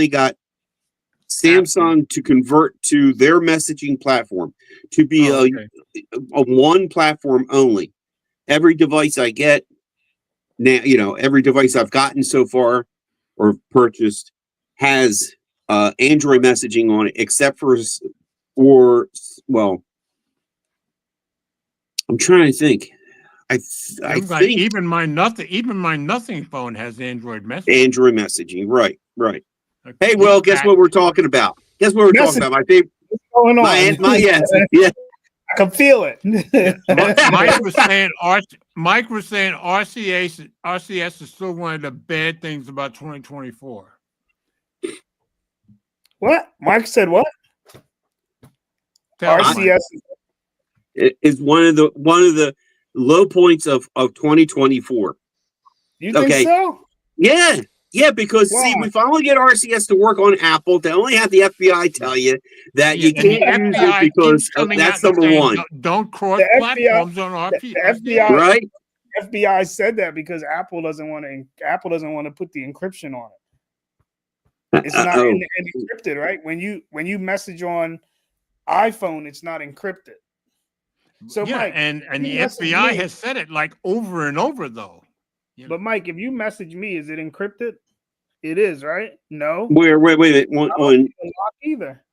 got Samsung to convert to their messaging platform to be Oh, okay. a one platform only. Every device I get now, every device I've gotten so far or purchased has Android messaging on it, except for I'm trying to think. I think even my nothing phone has Android messaging. Android messaging. Right. Okay. Hey, well, guess what we're talking about? Guess what we're talking Message- about? My favorite. What's going on? My yes. Yeah. I can feel it. Mike was saying Mike was saying RCS is still one of the bad things about 2024. What? Mike said what? Tell Mike. RCS. It is one of the low points of 2024. You think Okay. so? Yeah, because see, Why? we finally get RCS to work on Apple. They only have the FBI tell you that you Yeah, and the can't use FBI it because keeps coming that's out and number saying, one, Don't cross The FBI platforms on The RP. FBI right? FBI said that because Apple doesn't want to put the encryption on it. It's not encrypted, right? When you message on iPhone, it's not encrypted. So Yeah, Mike, and the you message FBI me- has said it like over and over though. You know? But Mike, if you message me, is it encrypted? It is, right? No. Wait a minute. I don't see a lock either.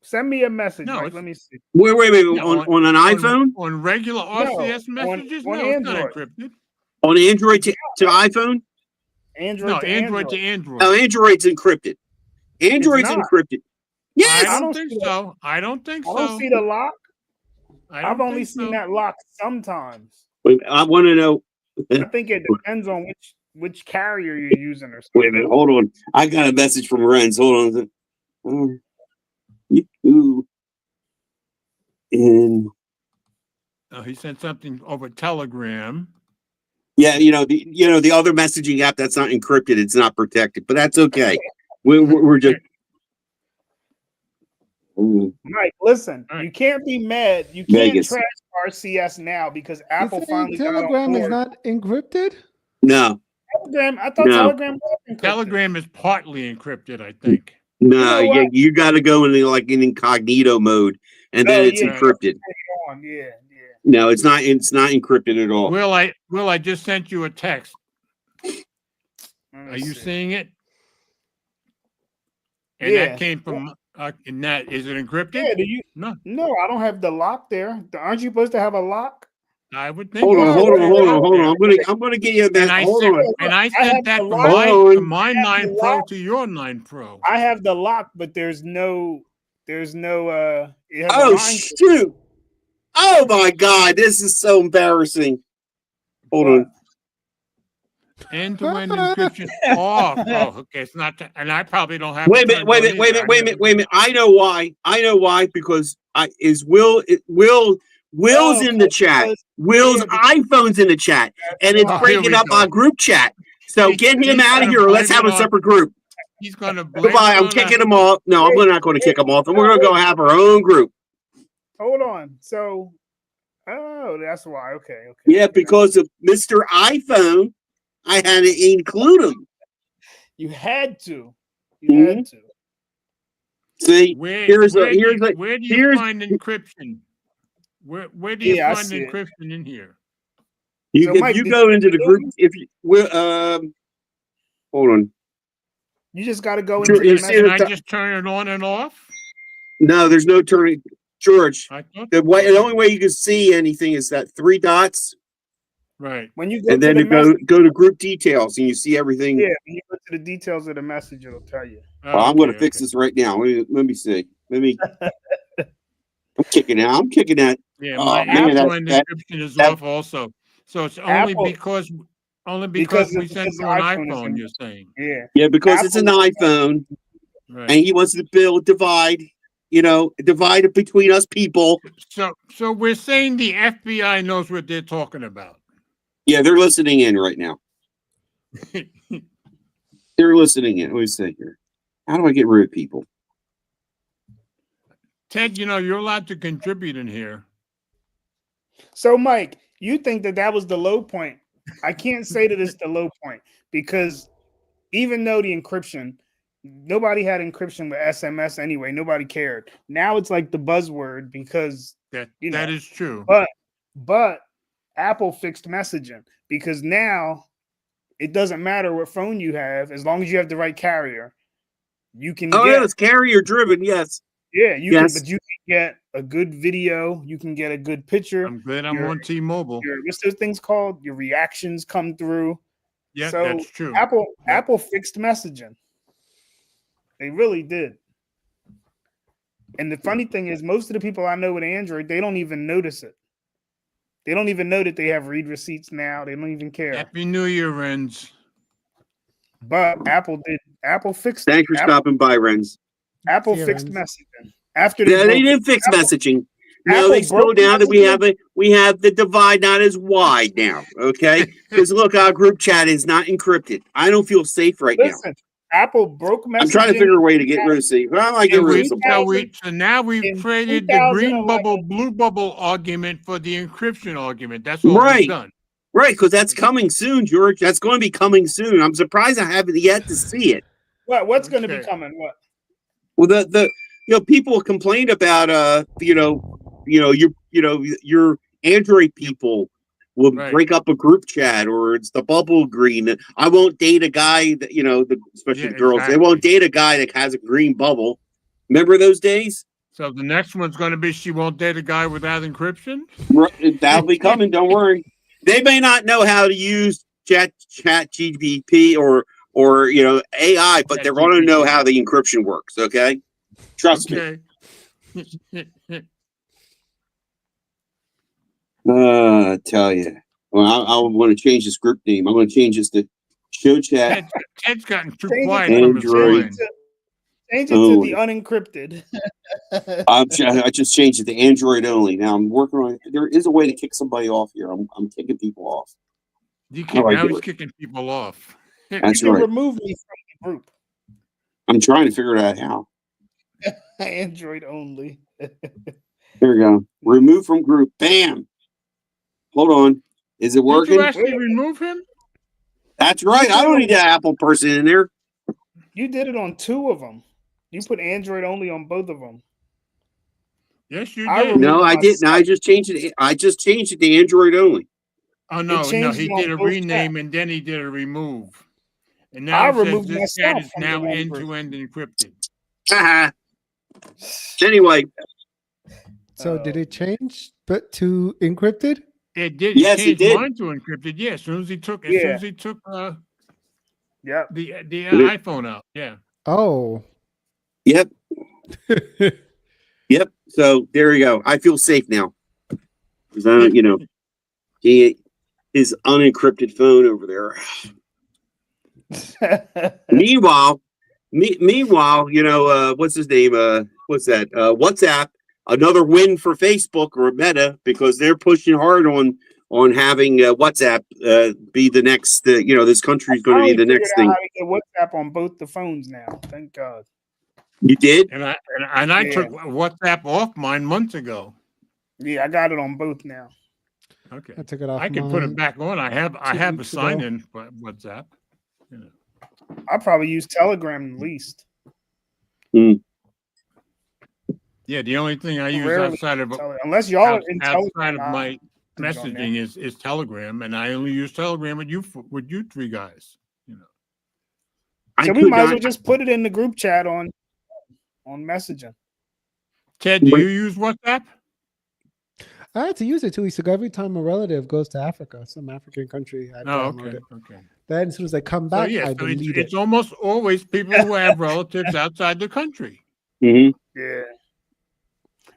Send me a message, No, Mike. it's- Let me see. Wait a minute. Yeah, on an iPhone, on regular RCS messages, on no, it's not Android. encrypted. on Android to iPhone. Android No, to Android to Android. Oh, Android's encrypted. Android's not. encrypted. Yes. I I don't don't think see so. I don't think I so. don't see the lock. I don't I've only think seen so. that lock sometimes. Wait, I want to know. I think it depends on which carrier you're using or something. Wait a minute. Hold on. I got a message from Renz. Hold on. And He sent something over Telegram. yeah, the other messaging app that's not encrypted. It's not protected, but that's okay. We're just. Mike, listen, All right. you can't be mad. You can't Vegas. trash RCS now because You Apple saying finally got on Telegram is board. not encrypted? No, Telegram. I thought No. Telegram was encrypted. Telegram is partly encrypted, I think. no, You know what? you got to go into like an incognito mode, and then Oh, it's yeah. encrypted. On. Yeah. No, it's not. It's not encrypted at all. Will, I just sent you a text. Let me Are you see. seeing it? And Yeah. that came from and that is it encrypted? Yeah, do you? No, No, I don't have the lock there. Aren't you supposed to have a lock? I would think. Hold on. so. I'm gonna get you And that. I Hold sent, on. and I I sent have that the from lock. my Hold on. from my I have 9 the Pro lock. to your 9 Pro. I have the lock, but there's no. It has a Oh line- shoot! Oh my God, this is so embarrassing. Hold on. End-to-end encryption off. Oh, okay. It's not, and I probably don't have. Wait a it minute. turned on either. Wait a minute. I know why. Because Will's in the chat. Will's iPhone's in the chat, and it's Oh, here breaking we up go. our group chat. So He's- get him he's out of gonna here. Let's blame have it a on- separate group. He's going to blame. Goodbye. it I'm on kicking us. him off. No, we're not going to kick him off, and we're going to go have our own group. Hold on. So, that's why. Okay. Yeah, because of Mr. iPhone, I had to include him. you had to. Mhm. Had to. See, Where Here's where a- do here's you, a- where do you here's- find encryption? Where do you Yeah, I find see it. encryption in here? you, So, if Mike, you did go you into the do- group, if you will, hold on. You just got to go Sure, into the you see Can it message. I just turn it on and off? No, there's no turning. George, I thought the only way you can see anything is that 3 dots, right. When you go and to then the you go message, to group details, and you see everything. yeah, when you go to the details of the message, it'll tell you. Well, I'm going to Okay, fix okay. this right now. Let me see. I'm kicking that. Yeah, Oh, my man, Apple that- and that- encryption is that- off also. So it's only Apple- because Because we sent the to an iPhone is iPhone. in- You're saying, Yeah. Yeah, because it's an Apple- iPhone, right? and he wants to divide it between us people. So we're saying the FBI knows what they're talking about. Yeah, they're listening in right now. They're listening in. Let me see here. How do I get rid of people? Ted, you're allowed to contribute in here. So, Mike, you think that was the low point? I can't say that it's the low point because even though the encryption, nobody had encryption with SMS anyway. Nobody cared. Now it's like the buzzword because, That You that know, is true. but Apple fixed messaging because now it doesn't matter what phone you have as long as you have the right carrier. You can Oh, get yeah, it's carrier driven. Yes. yeah, you Yes. can, but you can get a good video. You can get a good picture. I'm glad I'm Your- on T-Mobile. What's those things called? Your reactions come through. Yeah, so that's true. Apple Yeah. Apple fixed messaging. They really did. And the funny thing is, most of the people I know with Android, they don't even notice it. They don't even know that they have read receipts now. They don't even care. Happy New Year, Renz. But Apple did. Apple fixed. Thanks for stopping by, Renz. Apple Yeah, fixed Renz. messaging after Yeah, they broke it. didn't fix Apple- messaging. No, Apple they slowed broke down that messaging. we have the divide not as wide now. Okay, because look, our group chat is not encrypted. I don't feel safe right Listen, Apple broke messaging. now. I'm trying to figure a way to get rid of see. Well, I get And rid of we, some. so now we've in traded the green 2011 bubble, blue bubble argument for the encryption argument. That's all Right. we've done. Right, because that's coming soon, George. That's going to be coming soon. I'm surprised I haven't yet to see it. What's going to be Okay. coming? What? Well, the people complained about your Android people will Right. break up a group chat, or it's the bubble green. I won't date a guy that especially Yeah, the girls. They exactly. won't date a guy that has a green bubble. Remember those days? So the next one's going to be she won't date a guy without encryption. That'll be coming. Don't worry. They may not know how to use chat GBP or AI, but they're going to know how the encryption works. Okay, trust me. Okay. I tell you. Well, I want to change this group name. I'm going to change this to Show Chat. Ted's gotten too Change it quiet to from his Android. line. Change it Oh. to the unencrypted. I just changed it to Android only. Now I'm working on it. There is a way to kick somebody off here. I'm kicking people off. Now do he's it? kicking people off. That's You can right. remove me from the group. I'm trying to figure out how. Android only. There we go. Remove from group. Bam. Hold on. Is it Did you working? actually remove him? That's right. I don't need that Apple person in there. You did it on 2 of them. You put Android only on both of them. Yes, you I did. removed No, I didn't. myself. I just changed it. I just changed it to Android only. Oh no, changed he it on did a both rename and then he did a remove. And I now it says removed this myself chat is from the now one end group. to end encrypted. Haha. Anyway, So did it change but to encrypted? It did. Yes, it changed did. mine to encrypted. Yeah, as soon as he took Yeah. the Did it? iPhone out. Yeah. Oh. yep. Yep. So there you go. I feel safe now. Because his unencrypted phone over there. Meanwhile, what's his name? What's that? WhatsApp. Another win for Facebook or Meta because they're pushing hard on having WhatsApp be the next. This country's going to be the next thing. How to get WhatsApp on both the phones now. Thank God. You did? And I Yeah. took WhatsApp off mine months ago. Yeah, I got it on both now. Okay. I took it off. I can put it mine. back on. I have a weeks sign ago. in for WhatsApp. You know. I probably use Telegram the least. Yeah, the only thing I use Rarely outside of Unless y'all are in outside Telegram. of my on there. messaging is Telegram, and I only use Telegram with you 3 guys. I So we could might as not- well just put it in the group chat on messaging. Ted, do Wait. you use WhatsApp? I had to use it 2 weeks ago. Every time a relative goes to Africa, some African country, I Oh, download okay, it. okay. Then as soon as I come So back, yeah, I so delete it's it. almost always people who have relatives outside the country. Mhm. Yeah.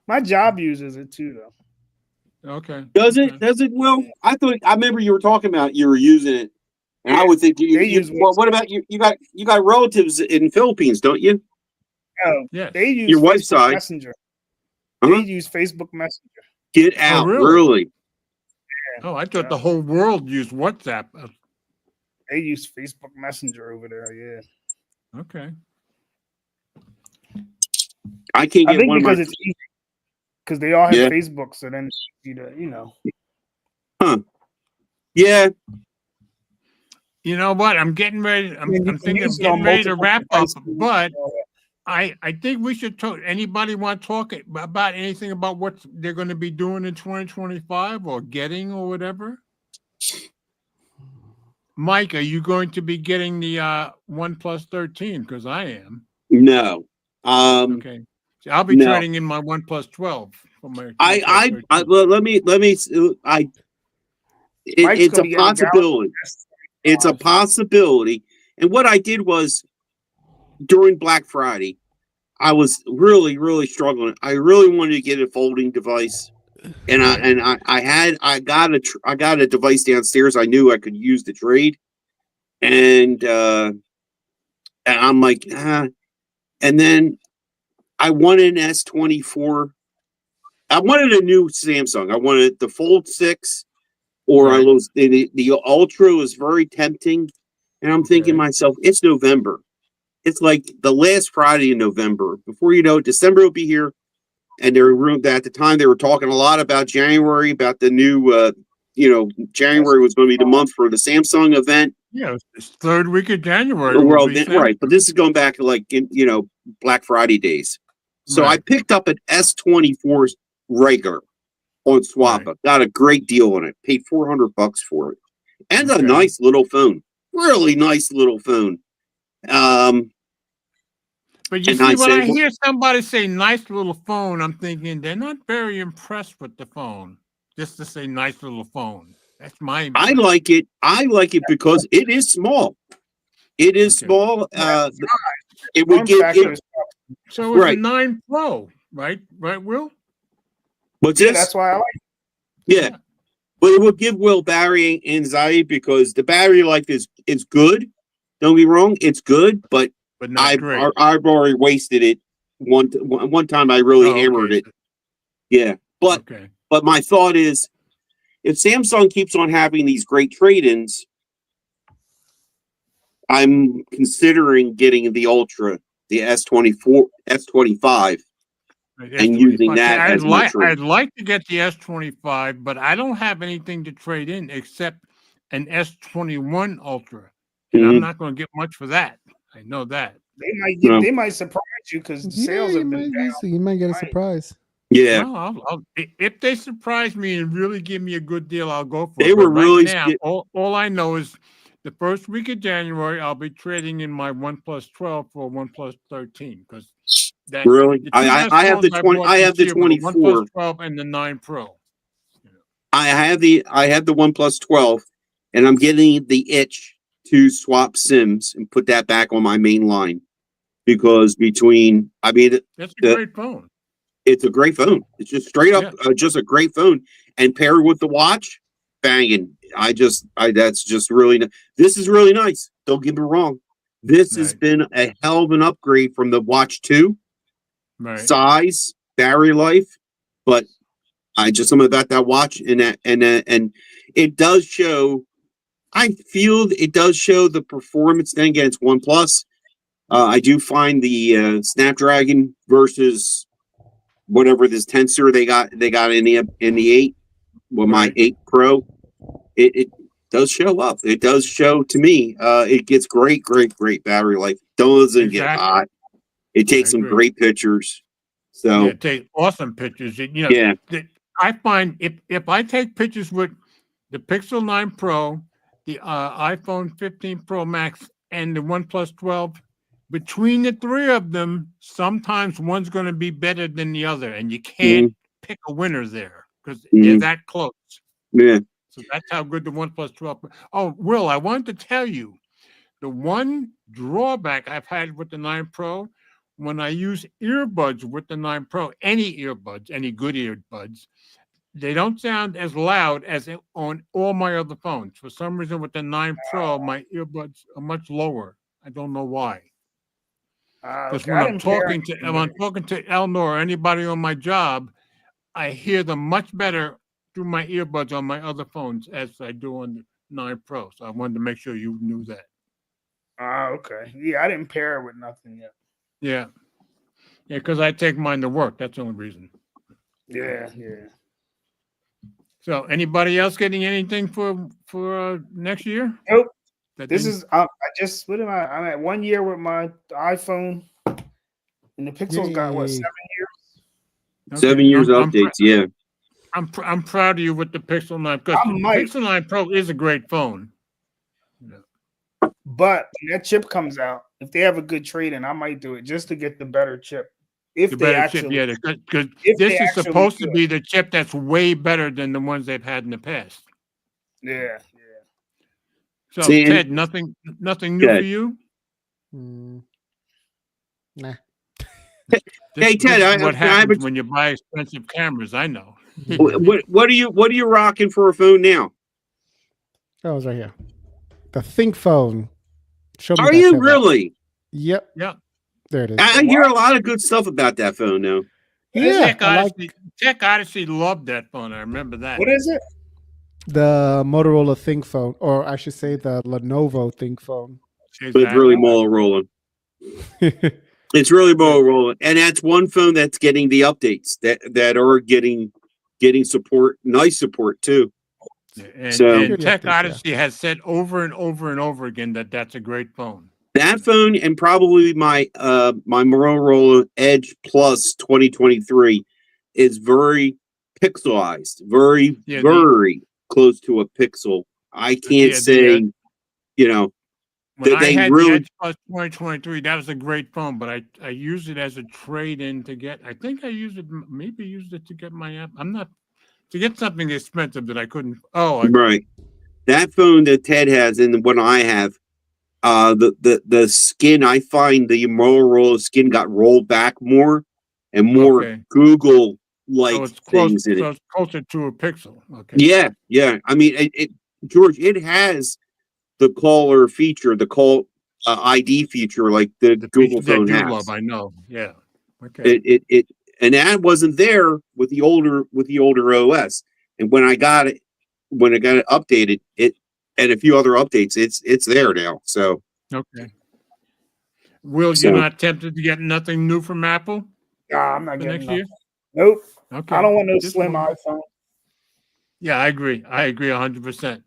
My job uses it too, though. Okay. Does it? Okay. Does it? Well, I remember you were talking about you were using it, and I would think They use well, what about you? You got relatives in Philippines, don't you? No, Yes. they use Your wife's Facebook side. Messenger. Huh? They use Facebook Messenger. Get out, really? really? Oh, I thought the whole world used WhatsApp. They use Facebook Messenger over there. Yeah. Okay. I can't I get think one of my. because it's easy. Because they all have Yeah. Facebook, so then it's easy to. Yeah, You know what? I'm getting ready. I'm you can thinking of use it on getting ready to multiple wrap up, devices. but I think we should talk. Anybody want to talk about anything about what they're going to be doing in 2025 or getting or whatever? Mike, are you going to be getting the OnePlus 13? Because I am. no. Okay. So I'll be No. trading in my OnePlus 12 for my. I OnePlus 13. well, let me. Mike's It's a gonna get a possibility. It's a possibility. And what I did was during Black Friday, I was really, really struggling. I really wanted to get a folding device, and I got a device downstairs. I knew I could use the trade, and I'm like, and then I wanted an S24. I wanted a new Samsung. I wanted the Fold 6, or I Right. was the Ultra was very tempting, and I'm thinking to Right. myself, it's November. It's like the last Friday in November. Before you know it, December will be here. And they were at the time they were talking a lot about January, about the new January was going to be the month for the Samsung event. Yeah, it's third week of January. The will world be right, but this is going back to like Black Friday days. So I Right. picked up an S24 regular on Swappa. Right. Got a great deal on it. Paid $400 for it, and a Okay. nice little phone. Really nice little phone. But you And see, I when said, I hear somebody say nice little phone, I'm thinking they're not very impressed with the phone. Just to say nice little phone. That's my I impression. like it. I like it because it is small. It is Okay. small. It Form would give factor it. is- So it's Right. a 9 Pro, right? Right, Will? What's yeah, this? that's why I like Yeah, but it will give Will Barry anxiety because the battery life is good. Don't be wrong, it's good, but But not great. I've already wasted it one time. I really Oh, hammered okay. it. Yeah, but Okay. my thought is, if Samsung keeps on having these great trade-ins, I'm considering getting the Ultra, the S24, S25, and using S25. that as my trade. I'd like to get the S25, but I don't have anything to trade in except an S21 Ultra. And I'm Mhm. not going to get much for that. I know that. No. they might surprise you because the sales you have been down. you might get a Right. surprise. Yeah, Well, if they surprise me and really give me a good deal, I'll go for They it. were But really right now, all I know is the first week of January, I'll be trading in my OnePlus 12 for a OnePlus 13 because that really. the two I last have the phones I 20. bought I this have the year were the 24. OnePlus 12 and the 9 Pro. I have the OnePlus 12, and I'm getting the itch to swap SIMs and put that back on my main line because That's a the great phone. it's a great phone. It's just straight up, Yeah. just a great phone, and paired with the watch, banging. That's just really. This is really nice. Don't get me wrong. This has Right. been a hell of an upgrade from the Watch 2. Right. Size, battery life, but I just something about that watch and it does show. I feel it does show the performance. Then again, it's OnePlus. I do find the Snapdragon versus whatever this Tensor they got in the 8, my Right. 8 Pro. It does show up. It does show to me. It gets great battery life. Doesn't get Exactly. hot. It takes some agree. great pictures. So Yeah, take awesome pictures. yeah. I find if I take pictures with the Pixel 9 Pro, the iPhone 15 Pro Max, and the OnePlus 12, between the three of them, sometimes one's going to be better than the other, and you can't pick a winner there because they're Mhm. that close. Yeah. So that's how good the OnePlus 12. Oh, Will, I wanted to tell you the one drawback I've had with the 9 Pro, when I use earbuds with the 9 Pro, any earbuds, any good earbuds, they don't sound as loud as on all my other phones. For some reason, with the 9 Pro, my earbuds are much lower. I don't know why. Because Okay. when I I'm didn't pair talking to anything when with I'm talking to Elnor or anybody on my job, I hear them much better through my earbuds on my other phones as I do on the 9 Pro. So I wanted to make sure you knew that. Okay. Yeah, I didn't pair it with nothing yet. Yeah. Yeah, because I take mine to work. That's the only reason. Yeah. So anybody else getting anything for next year? Nope. That This didn't- is what am I? I'm at 1 year with my iPhone, and the Pixel's got what, Yay. 7 years? okay. 7 years I'm updates. Yeah. I'm proud of you with the Pixel 9 because I the might. Pixel 9 Pro is a great phone. But when that chip comes out, if they have a good trade-in, I might do it just to get the better chip. If The they better actually, chip, yeah, because if this they is actually supposed do to it. be the chip that's way better than the ones they've had in the past. yeah. So See, and- Ted, nothing new Good. for you? Nah. Hey, Ted, this is I what have a- happens when you buy expensive cameras. I know. what are you rocking for a phone now? Oh, it's right here. The Think phone. Show me Are that, you Ted. really? Yep. Yeah. There it is. I hear a lot of good stuff about that phone now. Yeah, Tech I like Odyssey, Tech Odyssey loved that phone. I remember that. What is it? the Motorola Think phone, or I should say the Lenovo Think phone. But it's really Motorola. It's really Motorola, and that's one phone that's getting the updates that are getting support, nice support too. And, So- and Good Tech updates, yeah. Odyssey has said over and over and over again that that's a great phone. That phone and probably my my Motorola Edge Plus 2023 is very pixelized, very Yeah, very close to a pixel. I can't Yeah, the, say, you know, When I they had really- the Edge Plus 2023, that was a great phone, but I used it as a trade-in to get. I think I used it, maybe used it to get my app. I'm not to get something expensive that I couldn't. Oh, right. That phone that Ted has and the one I have, the skin, I find the Motorola skin got rolled back more and more Okay. Google like so it's close. things in So it. it's closer to a pixel. Okay. Yeah. I mean, it George, it has the caller feature, the call ID feature, like the Google feature that phone you has. love, I know. Yeah. Okay. It and that wasn't there with the older OS. And when I got it updated, it and a few other updates, it's there now. So Okay. Will So- you not tempted to get nothing new from Apple Nah, I'm not for getting next nothing. year? Nope. Okay. I don't want no Just slim one. iPhone. Yeah, I agree. 100%.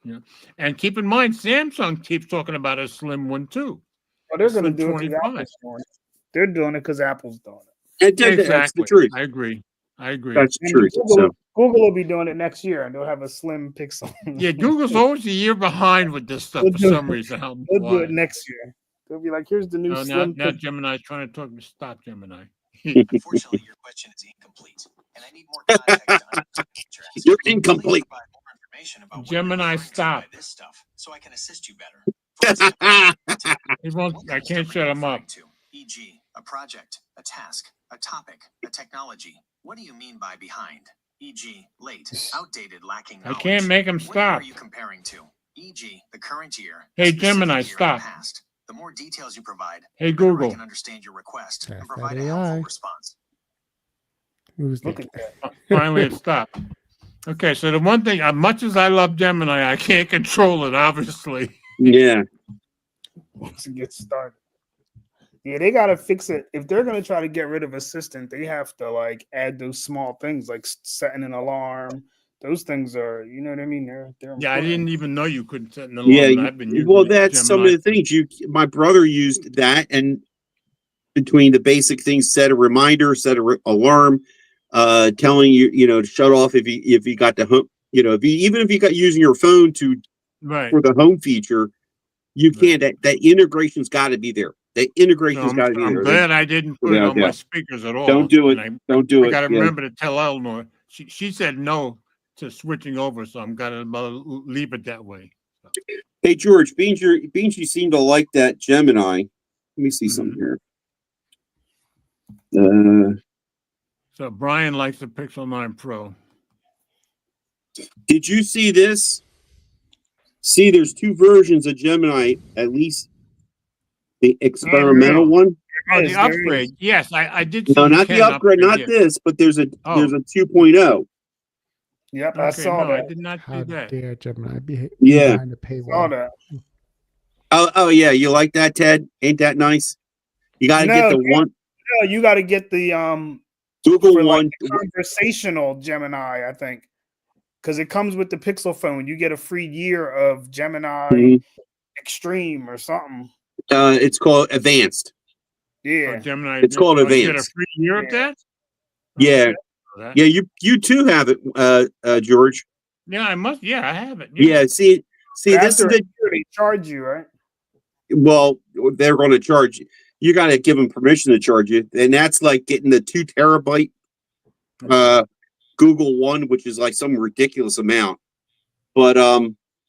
Yeah. And keep in mind, Samsung keeps talking about a slim one too. Well, they're going to Slim do it 25. because Apple's doing it. They're doing it because Apple's doing it. that's the Exactly. truth. I agree. That's the And truth. Google, So Google will be doing it next year, and they'll have a slim Pixel. Yeah, Google's always a year behind with this stuff They'll for do some it. reason. I don't know They'll do why. it next year. They'll be like, "Here's the new Now, slim." now Pixel. Gemini's trying to talk to stop Gemini. Unfortunately, your question is incomplete, and I need more context to understand what you're asking. You're Please incomplete. provide more information about what Gemini, you're referring to by stop. this stuff, so I can assist you better. For example, He won't. what I kind of can't stuff are shut you him up. referring to? E.g., a project, a task, a topic, a technology. What do you mean by behind? E.g., late, outdated, lacking I knowledge. can't make him What year stop. are you comparing to? E.g., the current year. Hey, a specific Gemini, year in the stop. past. The more details you provide, Hey, the better I Google. can understand your request That's and provide that a helpful AI. response. Who's Look that? at that. Finally, it stopped. Okay, so the one thing, as much as I love Gemini, I can't control it. Obviously. yeah. Once it gets started. Yeah, they gotta fix it. If they're gonna try to get rid of assistant, they have to like add those small things like setting an alarm. Those things are, you know what I mean? They're Yeah, I important. didn't even know you couldn't set an alarm. Yeah, and I've been using well, it, that's some of Gemini. the things. My brother used that, and between the basic things, set a reminder, set a alarm, telling you, to shut off if you got the home, even if you got using your phone Right. for the home feature, you Right. can't. That integration's got to be there. That So integration's I'm, got to be I'm there. glad I didn't put it without on my doubt. speakers at all. Don't do it. And Don't do I it. got to Yeah. remember to tell Eleanor. She said no to switching over, so I'm gonna leave it that way. Hey George, Beans, you seem to like that Gemini. Let me see something here. So Brian likes the Pixel 9 Pro. Did you see this? See, there's two versions of Gemini, at least the experimental really? one. Oh, Yes, the there upgrade. is. Yes, I did see No, you not the can upgrade, not yeah. this, but there's a Oh. 2.0. Yep, I Okay, saw no, I that. did not How see that. dare Gemini be Yeah. behind the Saw paywall? that. Oh yeah, you like that, Ted? Ain't that nice? You got to get No, the one No, you got to get the Google for like one. the conversational Gemini, I think, because it comes with the Pixel phone. You get a free year of Gemini Mhm. Extreme or something. It's called Advanced. Oh, Yeah, Gemini. It's called you get a Advanced. free year of that? Oh, Yeah, okay. That- yeah. You too have it, George. Yeah, I must. Yeah, I have it. Yeah. See, But this is after a the year, they charge you, right? well, they're going to charge you. You got to give them permission to charge you, and that's like getting the 2 terabyte Google One, which is like some ridiculous amount. But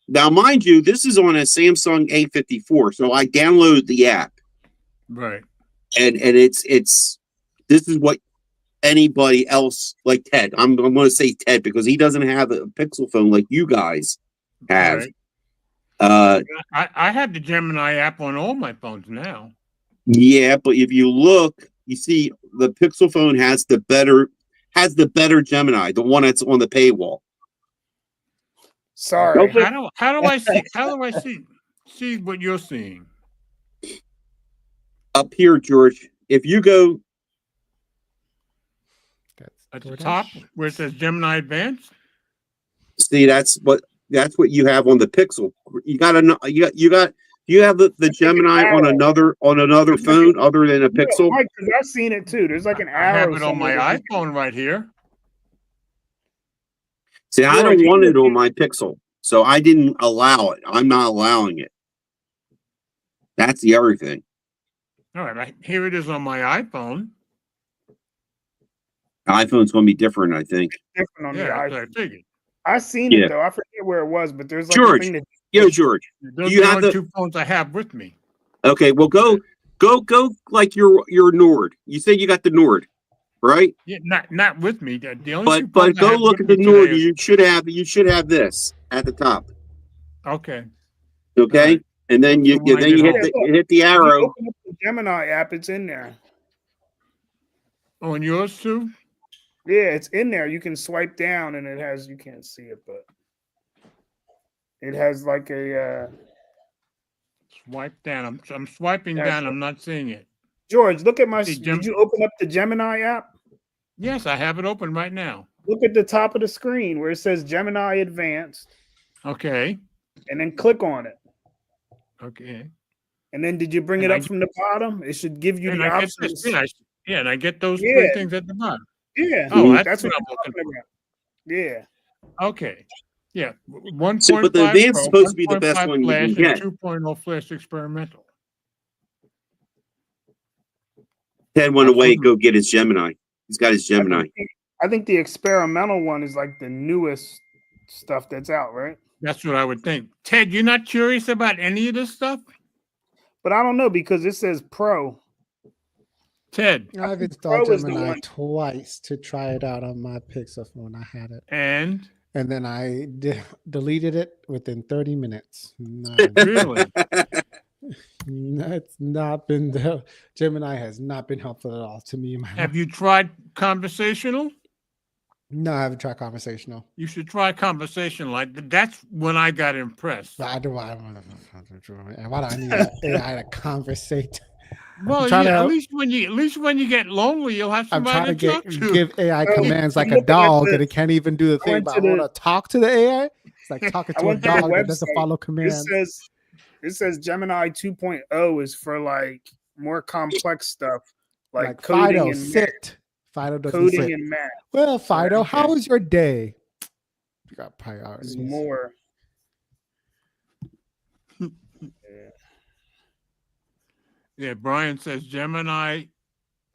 now, mind you, this is on a Samsung A54, so I downloaded the app, Right. and it's this is what anybody else like Ted. I'm going to say Ted because he doesn't have a Pixel phone like you guys have. Right. I have the Gemini app on all my phones now. Yeah, but if you look, you see the Pixel phone has the better Gemini, the one that's on the paywall. Sorry. How do I see what you're seeing? Up here, George, if you go, At the top where it says Gemini Advanced? see that's what you have on the Pixel. You have the Gemini on another phone other than a Pixel. Mike, 'cause I've seen it too. There's like an I have arrow. it on my somewhere. iPhone right here. See, I don't want it on my Pixel, so I didn't allow it. I'm not allowing it. That's the other thing. All right, here it is on my iPhone. iPhone's going to be different, I think. Different on Yeah, the that's what I iPhone. figured. I seen Yeah. it though. I forget where it was, but there's like George. a thing that Yo, George. Those You are the have only the- two phones I have with me. Okay, well, go like your Nord. You said you got the Nord, right? Yeah, not with me. The only two But phones I go have look with at the me Nord. today You should have this at the top. are- Okay. Okay, Alright. and then you So when I hit get the hit the if you arrow. open up the Gemini app, it's in there. Oh, and yours too? Yeah, it's in there. You can swipe down and it has, you can't see it, but it has like a Swipe down. I'm swiping That's down. it. I'm not seeing it. George, look at my Hey, did you open up the Gemini app? Yes, I have it open right now. Look at the top of the screen where it says Gemini Advanced Okay. and then click on it. Okay. And then did you bring And it I up from the bottom? It should give you And the I get options. this. Yeah, and I get those Yeah. three things at the bottom. Yeah, Oh, Mhm. that's what I'm you're looking talking about. Yeah. for. Okay. Yeah. 1.5 So, but the Advanced is Pro, supposed to be the best 1.5 one you Flash, can and get. 2.0 Flash Experimental. Ted went away. Absolutely. Go get his Gemini. He's got his Gemini. I think the experimental one is like the newest stuff that's out, right? That's what I would think. Ted, you're not curious about any of this stuff? But I don't know because it says Pro. Ted, I've think installed Pro is the Gemini one. twice to try it out on my Pixel phone. I had it, and and then I deleted it within 30 minutes. No, really, it's not been the Gemini has not been helpful at all to me. In my have you tried conversational? No, I haven't tried conversational. You should try conversational. That's when I got impressed. Why do I need an AI to conversate? Well, trying yeah, to- at least when you get lonely, you'll have I'm trying somebody to to talk to. give AI Oh, commands like I'm a looking at dog, the- and it can't even do the I thing. went But to I want to talk to the AI. It's like talking I to a went to the dog that doesn't website. follow It commands. says Gemini 2.0 is for like more complex stuff like, Like coding Fido, and sit. Fido math. doesn't Coding sit. and math Well, Fido, how okay. was your day? You got is priorities. more. Yeah, Brian says Gemini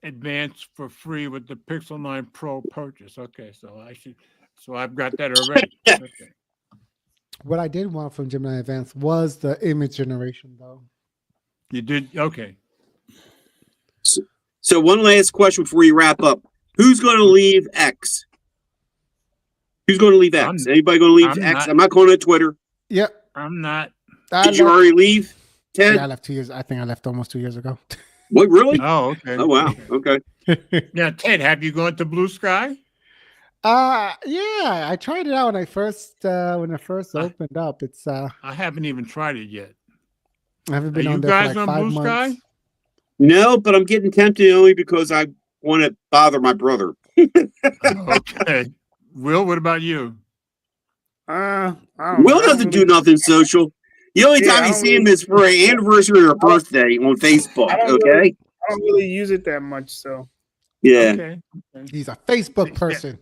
Advanced for free with the Pixel 9 Pro purchase. Okay, so I've got that already. Okay. What I did want from Gemini Advanced was the image generation, though. You did okay. So one last question before you wrap up. Who's going to leave X? Who's going to leave X? I'm- Anybody going to leave I'm X? not. I'm not going to Twitter. Yep. I'm not. Did you already leave, Ted? Yeah, I left 2 years. I think I left almost 2 years ago. What, really? Oh, okay. Oh, wow. Okay. Now, Ted, have you gone to Blue Sky? Yeah, I tried it out when I first when it first opened up. It's I haven't even tried it yet. I haven't Are been you on there guys for like on 5 Blue months. Sky? No, but I'm getting tempted only because I want to bother my brother. Okay. Will, what about you? I don't Will know. I doesn't don't do really- nothing social. The only Yeah, time I you don't see him really- is for an anniversary or a birthday on Facebook. I don't Okay. really- I don't really use it that much, so Yeah. Okay. He's a Facebook Yeah. person.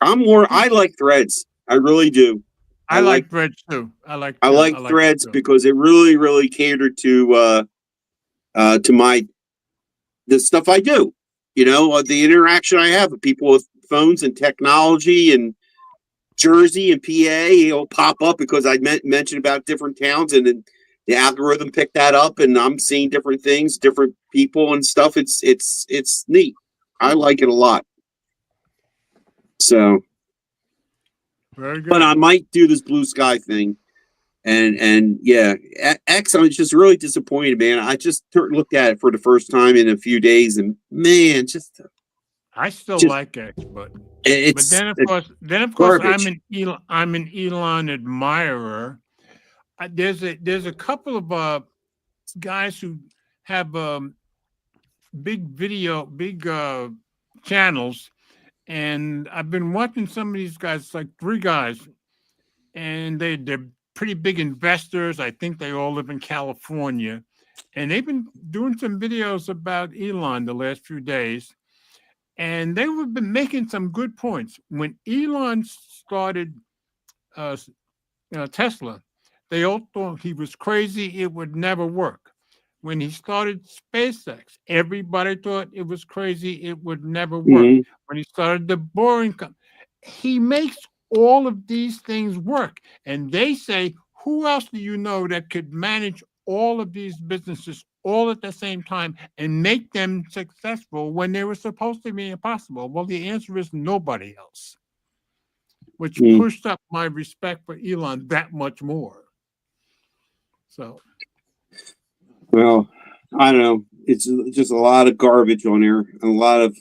I like Threads. I really do. I like Threads too. I like Threads it too. because it really, really catered to the stuff I do. You know, the interaction I have with people with phones and technology and Jersey and PA. It'll pop up because I mentioned about different towns, and then the algorithm picked that up, and I'm seeing different things, different people and stuff. It's neat. I like it a lot. So, Very good. but I might do this Blue Sky thing, and yeah, X. I'm just really disappointed, man. I just looked at it for the first time in a few days, and man, I still just- like X, but it's then of course garbage. I'm an Elon admirer. There's a couple of guys who have big channels, and I've been watching some of these guys, like 3 guys, and they're pretty big investors. I think they all live in California, and they've been doing some videos about Elon the last few days. And they have been making some good points. When Elon started Tesla, they all thought he was crazy. It would never work. When he started SpaceX, everybody thought it was crazy. It would never work. Mhm. When he started the Boring Company, he makes all of these things work. And they say, who else do you know that could manage all of these businesses all at the same time and make them successful when they were supposed to be impossible? Well, the answer is nobody else, which pushed up my respect for Elon that much more. So, Well, I don't know. It's just a lot of garbage on there, a lot of.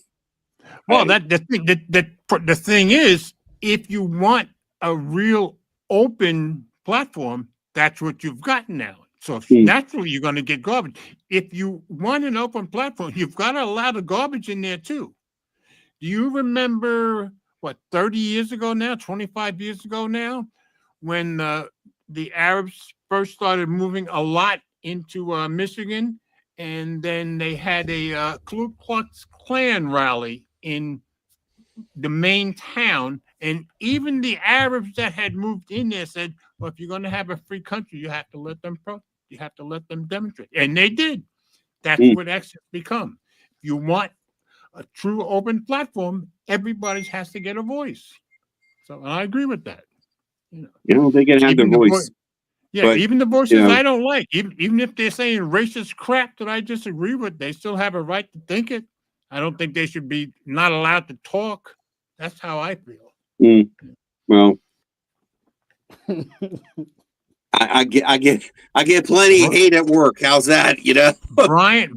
well, the thing is, if you want a real open platform, that's what you've got now. So naturally, you're going to get garbage. If you want an open platform, you've got to allow the garbage in there too. Do you remember 30 years ago now, 25 years ago now, when the Arabs first started moving a lot into Michigan, and then they had a Ku Klux Klan rally in the main town, and even the Arabs that had moved in there said, well, if you're going to have a free country, you have to let them demonstrate. And they did. That's what X has become. If you want a true open platform, everybody has to get a voice. So, and I agree with that. They can have their voice. But, even the voices I don't like, even if they're saying racist crap that I disagree with, they still have a right to think it. I don't think they should be not allowed to talk. That's how I feel. Well, I get plenty of hate at work. How's that?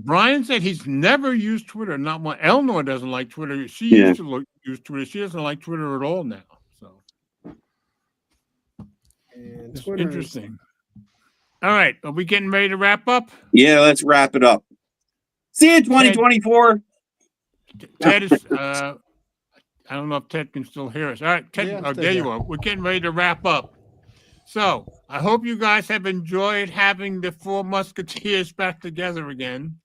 Brian said he's never used Twitter. Not one. Eleanor doesn't like Twitter. She used to use Twitter. She doesn't like Twitter at all now. So, And it's interesting. All right, are we getting ready to wrap up? Yeah, let's wrap it up. See you in 2024. Ted is. I don't know if Ted can still hear us. All right, Ted. Yeah, There you are. We're getting ready to wrap up. So I hope you guys have enjoyed having the 4 Musketeers back together again.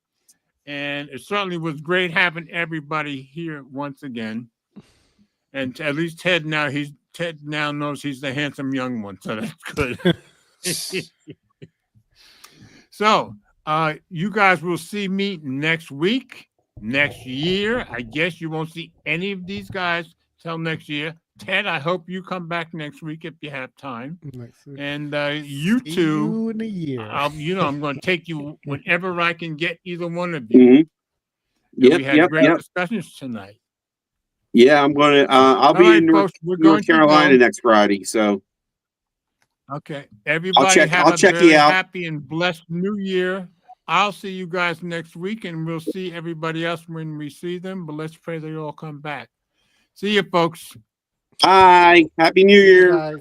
And it certainly was great having everybody here once again. And at least Ted now knows he's the handsome young one. So that's good. So you guys will see me next week, next year. I guess you won't see any of these guys till next year. Ted, I hope you come back next week if you have time. And you See two, you in a year. I'm going to take you whenever I can get either one of you. We had great discussions tonight. Yeah, I'm going to. I'll be in North Carolina next Friday. So. Okay, everybody I'll check a very you out. happy and blessed New Year. I'll see you guys next week, and we'll see everybody else when we see them. But let's pray they all come back. See you, folks. Bye. Happy New Year. Guys.